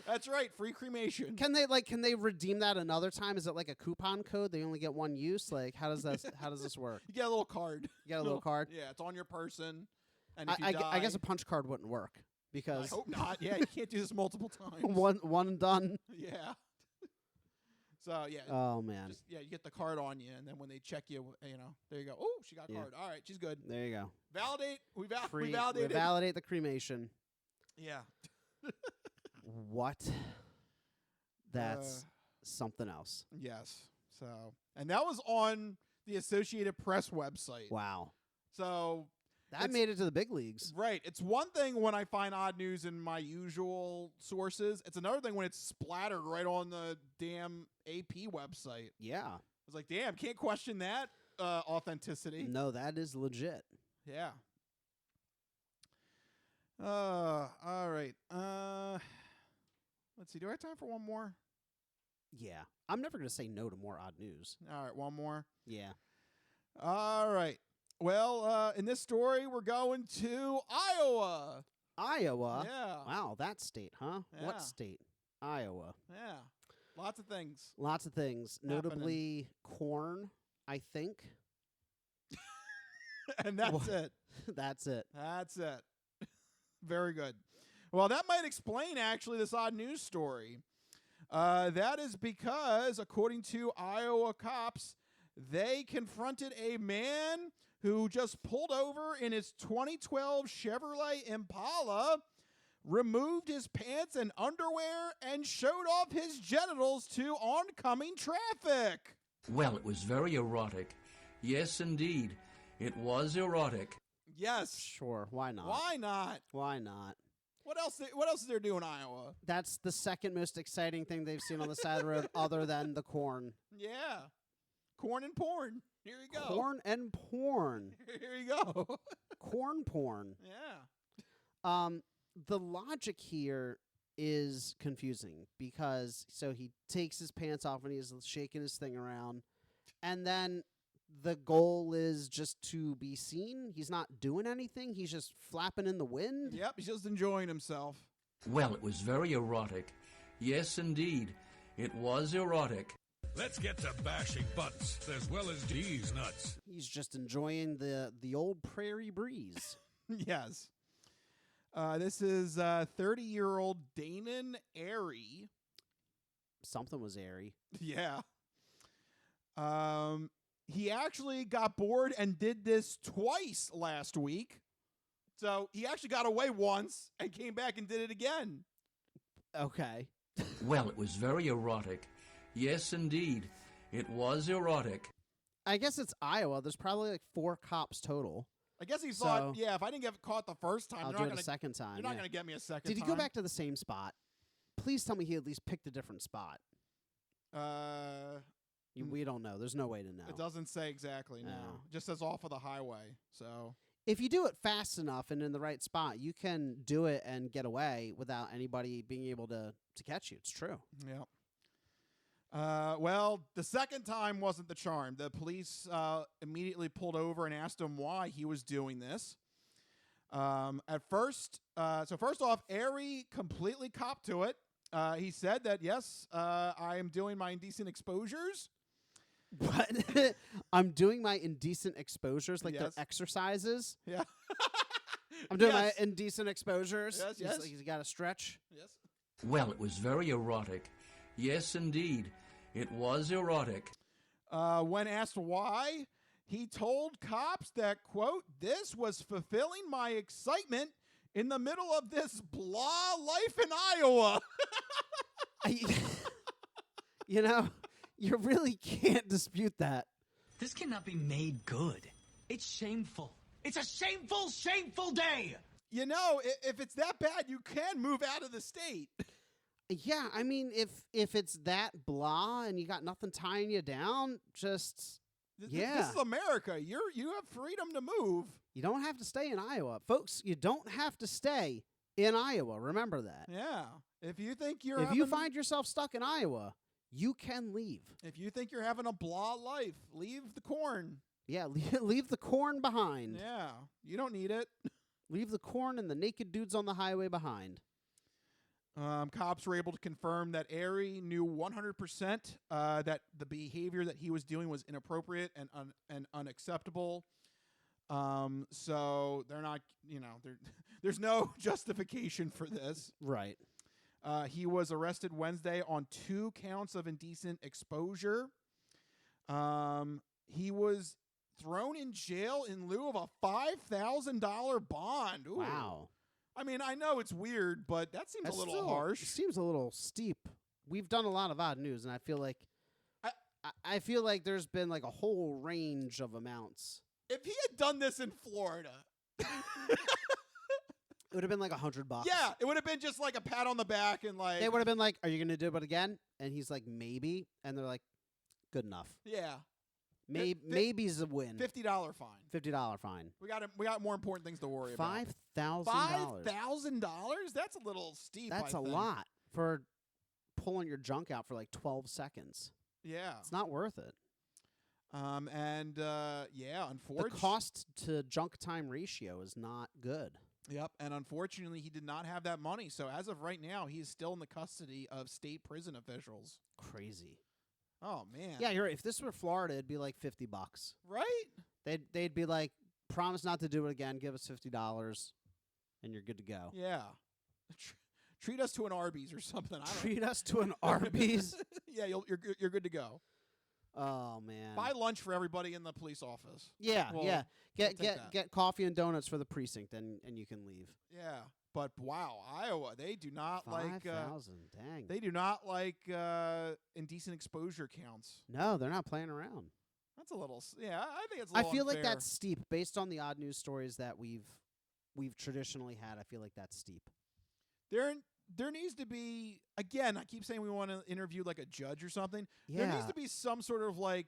S3: That's right, free cremation.
S4: Can they redeem that another time? Is it like a coupon code? They only get one use? Like, how does this work?
S3: You get a little card.
S4: You get a little card?
S3: Yeah, it's on your person. And if you die,
S4: I guess a punch card wouldn't work. Because
S3: I hope not. Yeah, you can't do this multiple times.
S4: One and done.
S3: Yeah. So yeah.
S4: Oh man.
S3: You get the card on you, and then when they check you, there you go. Oh, she got a card. All right, she's good.
S4: There you go.
S3: Validate. We
S4: we
S3: validated.
S4: Validate the cremation.
S3: Yeah.
S4: What? That's something else.
S3: Yes. So, and that was on the Associated Press website.
S4: Wow.
S3: So.
S4: That made it to the big leagues.
S3: Right. It's one thing when I find odd news in my usual sources. It's another thing when it's splattered right on the damn AP website.
S4: Yeah.
S3: I was like, damn, can't question that authenticity.
S4: No, that is legit.
S3: Yeah. All right. Let's see. Do I have time for one more?
S4: Yeah. I'm never going to say no to more odd news.
S3: All right. One more?
S4: Yeah.
S3: All right. Well, in this story, we're going to Iowa.
S4: Iowa?
S3: Yeah.
S4: Wow, that state, huh?
S3: Yeah.
S4: What state? Iowa.
S3: Yeah. Lots of things.
S4: Lots of things. Notably corn, I think.
S3: And that's it.
S4: That's it.
S3: That's it. Very good. Well, that might explain, actually, this odd news story. That is because, according to Iowa cops, They confronted a man who just pulled over in his 2012 Chevrolet Impala, removed his pants and underwear, and showed off his genitals to oncoming traffic.
S16: Well, it was very erotic. Yes, indeed. It was erotic.
S3: Yes.
S4: Sure, why not?
S3: Why not?
S4: Why not?
S3: What else is there doing in Iowa?
S4: That's the second most exciting thing they've seen on the side of the road other than the corn.
S3: Yeah. Corn and porn. Here you go.
S4: Corn and porn.
S3: Here you go.
S4: Corn porn.
S3: Yeah.
S4: The logic here is confusing because so he takes his pants off and he's shaking his thing around, and then the goal is just to be seen. He's not doing anything. He's just flapping in the wind.
S3: Yep, he's just enjoying himself.
S16: Well, it was very erotic. Yes, indeed. It was erotic.
S8: Let's get to bashing butts as well as D's nuts.
S4: He's just enjoying the old prairie breeze.
S3: Yes. This is 30-year-old Danon Airy.
S4: Something was airy.
S3: Yeah. He actually got bored and did this twice last week. So he actually got away once and came back and did it again.
S4: Okay.
S16: Well, it was very erotic. Yes, indeed. It was erotic.
S4: I guess it's Iowa. There's probably like 4 cops total.
S3: I guess he thought, yeah, if I didn't get caught the first time,
S4: I'll
S3: you're
S4: do
S3: not
S4: it
S3: gonna,
S4: a second time.
S3: You're not going to get me a second time.
S4: Did he go back to the same spot? Please tell me he at least picked a different spot. We don't know. There's no way to know.
S3: It doesn't say exactly, no. It just says off of the highway. So
S4: if you do it fast enough and in the right spot, you can do it and get away without anybody being able to catch you. It's true.
S3: Yeah. Well, the second time wasn't the charm. The police immediately pulled over and asked him why he was doing this. First off, Airy completely copped to it. He said that, yes, I am doing my indecent exposures.
S4: What? I'm doing my indecent exposures, like
S3: Yes.
S4: the exercises.
S3: Yeah.
S4: I'm doing
S3: Yes.
S4: my indecent exposures.
S3: Yes.
S4: He's got to stretch.
S3: Yes.
S16: Well, it was very erotic. Yes, indeed. It was erotic.
S3: When asked why, he told cops that, quote, this was fulfilling my excitement in the middle of this blah life in Iowa.
S4: You know, you really can't dispute that.
S17: This cannot be made good. It's shameful. It's a shameful, shameful day.
S3: You know, if it's that bad, you can move out of the state.
S4: Yeah, I mean, if it's that blah and you got nothing tying you down, just
S3: This is America. You have freedom to move.
S4: You don't have to stay in Iowa, folks. You don't have to stay in Iowa. Remember that.
S3: Yeah. If you think
S4: if you find yourself stuck in Iowa, you can leave.
S3: If you think you're having a blah life, leave the corn.
S4: Yeah, leave the corn behind.
S3: Yeah, you don't need it.
S4: Leave the corn and the naked dudes on the highway behind.
S3: Cops were able to confirm that Airy knew 100% that the behavior that he was doing was inappropriate and unacceptable. So they're not, there's no justification for this.
S4: Right.
S3: He was arrested Wednesday on 2 counts of indecent exposure. He was thrown in jail in lieu of a $5,000 bond. Ooh.
S4: Wow.
S3: I mean, I know it's weird, but that seems a little harsh.
S4: It seems a little steep. We've done a lot of odd news, and I feel like I feel like there's been like a whole range of amounts.
S3: If he had done this in Florida,
S4: it would have been like $100.
S3: Yeah, it would have been just like a pat on the back and like
S4: they would have been like, "Are you going to do it again?" And he's like, "Maybe," and they're like, "Good enough."
S3: Yeah.
S4: Maybe's a win.
S3: $50 fine.
S4: $50 fine.
S3: We got more important things to worry about.
S4: $5,000.
S3: $5,000? That's a little steep.
S4: That's a lot for pulling your junk out for like 12 seconds.
S3: Yeah.
S4: It's not worth it.
S3: Unfortunately,
S4: the cost to junk time ratio is not good.
S3: Yep, and unfortunately, he did not have that money. So as of right now, he's still in the custody of state prison officials.
S4: Crazy.
S3: Oh man.
S4: Yeah, you're right. If this were Florida, it'd be like $50.
S3: Right?
S4: They'd be like, promise not to do it again. Give us $50, and you're good to go.
S3: Yeah. Treat us to an Arby's or something.
S4: Treat us to an Arby's.
S3: Yeah, you're good to go.
S4: Oh man.
S3: Buy lunch for everybody in the police office.
S4: Yeah,
S3: Well,
S4: yeah.
S3: I'll take that.
S4: Get coffee and donuts for the precinct, and you can leave.
S3: Yeah, but wow, Iowa, they do not
S4: 5,000, dang.
S3: They do not like indecent exposure counts.
S4: No, they're not playing around.
S3: That's a little. Yeah, I think it's. A little
S4: I feel
S3: unfair.
S4: like that's steep based on the odd news stories that we've traditionally had. I feel like that's steep.
S3: There needs to be, again, I keep saying we want to interview like a judge or something.
S4: Yeah.
S3: There needs to be some sort of like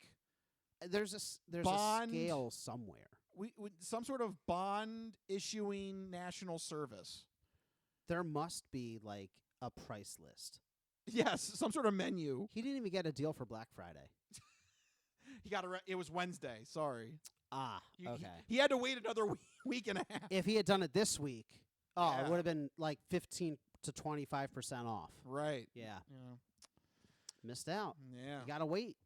S4: there's a scale somewhere.
S3: We some sort of bond issuing national service.
S4: There must be like a price list.
S3: Yes, some sort of menu.
S4: He didn't even get a deal for Black Friday.
S3: He got it was Wednesday. Sorry.
S4: Okay.
S3: He had to wait another week and a half.
S4: If he had done it this week,
S3: Yeah.
S4: it would have been like 15 to 25% off.
S3: Right.
S4: Yeah.
S3: Yeah.
S4: Missed out.
S3: Yeah.
S4: You got to wait.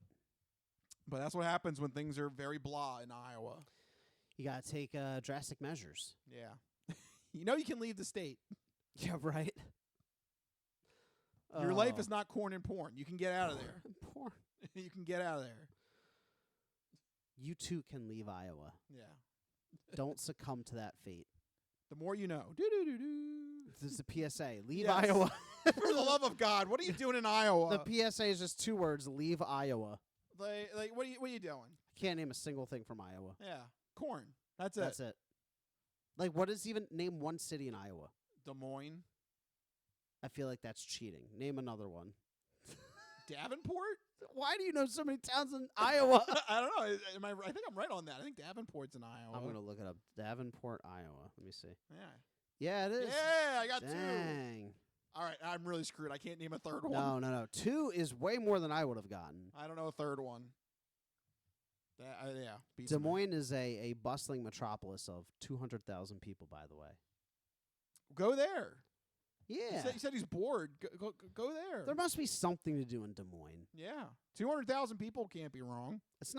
S3: But that's what happens when things are very blah in Iowa.
S4: You got to take drastic measures.
S3: Yeah. You can leave the state.
S4: Yeah, right.
S3: Your life is not corn and porn. You can get out of there.
S4: Porn.
S3: You can get out of there.
S4: You too can leave Iowa.
S3: Yeah.
S4: Don't succumb to that fate.
S3: The more you know. Do-do-do-do.
S4: This is the PSA. Leave
S3: Yes.
S4: Iowa.
S3: For the love of God, what are you doing in Iowa?
S4: The PSA is just 2 words. Leave Iowa.
S3: Like what are you doing?
S4: I can't name a single thing from Iowa.
S3: Yeah. Corn. That's it.
S4: That's it. Like, what is even name one city in Iowa?
S3: Des Moines.
S4: I feel like that's cheating. Name another one.
S3: Davenport?
S4: Why do you know so many towns in Iowa?
S3: I don't know. I think I'm right on that. I think Davenport's in Iowa.
S4: I'm going to look it up. Davenport, Iowa. Let me see.
S3: Yeah.
S4: Yeah, it is.
S3: Yeah, I got 2.
S4: Dang.
S3: All right, I'm really screwed. I can't name a third one.
S4: No. 2 is way more than I would have gotten.
S3: I don't know a third one. Yeah. beats
S4: Des
S3: me.
S4: Moines is a bustling metropolis of 200,000 people, by the way.
S3: Go there.
S4: Yeah.
S3: He said he's bored. Go there.
S4: There must be something to do in Des Moines.
S3: Yeah. 200,000 people can't be wrong.
S4: It's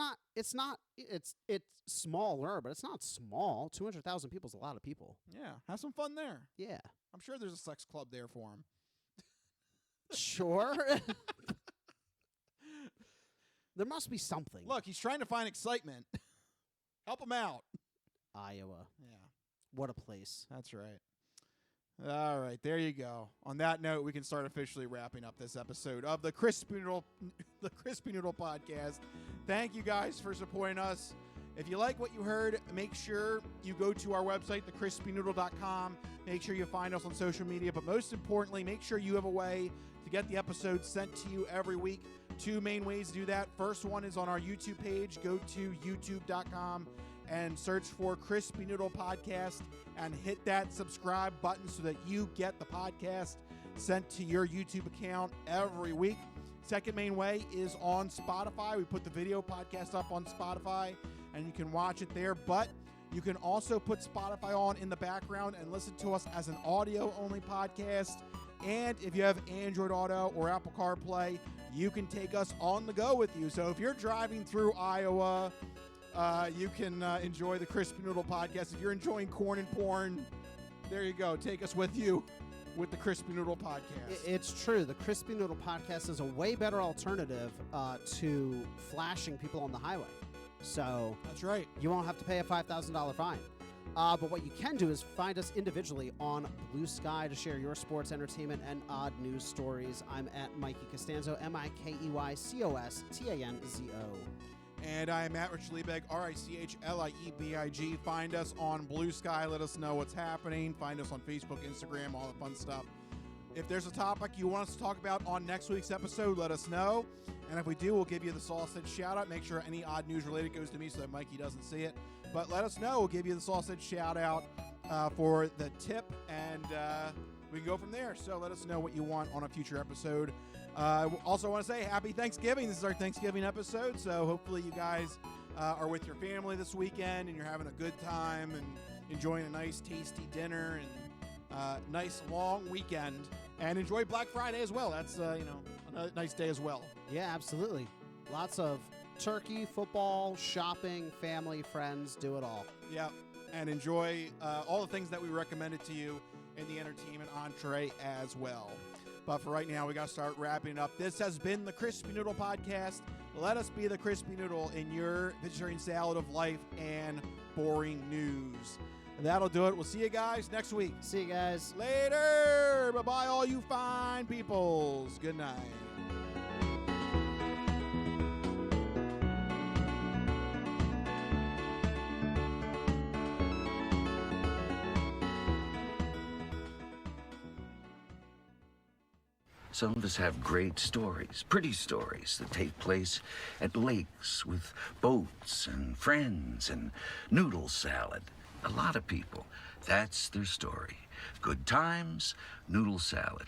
S4: smaller, but it's not small. 200,000 people is a lot of people.
S3: Yeah. Have some fun there.
S4: Yeah.
S3: I'm sure there's a sex club there for him.
S4: Sure. There must be something.
S3: Look, he's trying to find excitement. Help him out.
S4: Iowa.
S3: Yeah.
S4: What a place.
S3: That's right. All right, there you go. On that note, we can start officially wrapping up this episode of the Crispy Noodle podcast. Thank you guys for supporting us. If you like what you heard, make sure you go to our website, thecrispynoodle.com. Make sure you find us on social media, but most importantly, make sure you have a way to get the episodes sent to you every week. 2 main ways to do that. First one is on our YouTube page. Go to youtube.com and search for Crispy Noodle Podcast and hit that subscribe button so that you get the podcast sent to your YouTube account every week. Second main way is on Spotify. We put the video podcast up on Spotify and you can watch it there, but you can also put Spotify on in the background and listen to us as an audio-only podcast. And if you have Android Auto or Apple CarPlay, you can take us on the go with you. So if you're driving through Iowa, you can enjoy the Crispy Noodle podcast. If you're enjoying corn and porn, there you go. Take us with you with the Crispy Noodle podcast.
S4: It's true. The Crispy Noodle podcast is a way better alternative to flashing people on the highway. So
S3: that's right.
S4: You won't have to pay a $5,000 fine. But what you can do is find us individually on Blue Sky to share your sports, entertainment, and odd news stories. I'm at Mikey Costanzo, MikeyCostanzo.
S3: And I am Matt Rich Liebig, RichLiebig. Find us on Blue Sky. Let us know what's happening. Find us on Facebook, Instagram, all the fun stuff. If there's a topic you want us to talk about on next week's episode, let us know. And if we do, we'll give you the sausage shout out. Make sure any odd news related goes to me so that Mikey doesn't see it. But let us know. We'll give you the sausage shout out for the tip, and we can go from there. So let us know what you want on a future episode. I also want to say happy Thanksgiving. This is our Thanksgiving episode, so hopefully you guys are with your family this weekend and you're having a good time and enjoying a nice, tasty dinner and nice long weekend. And enjoy Black Friday as well. That's a nice day as well.
S4: Yeah, absolutely. Lots of turkey, football, shopping, family, friends, do it all.
S3: Yeah, and enjoy all the things that we recommended to you in the entertainment entree as well. But for right now, we got to start wrapping it up. This has been the Crispy Noodle Podcast. Let us be the crispy noodle in your vegetarian salad of life and boring news. And that'll do it. We'll see you guys next week.
S4: See you guys.
S3: Later. Bye-bye, all you fine peoples. Good night.
S18: Some of us have great stories, pretty stories that take place at lakes with boats and friends and noodle salad. A lot of people, that's their story. Good times, noodle salad.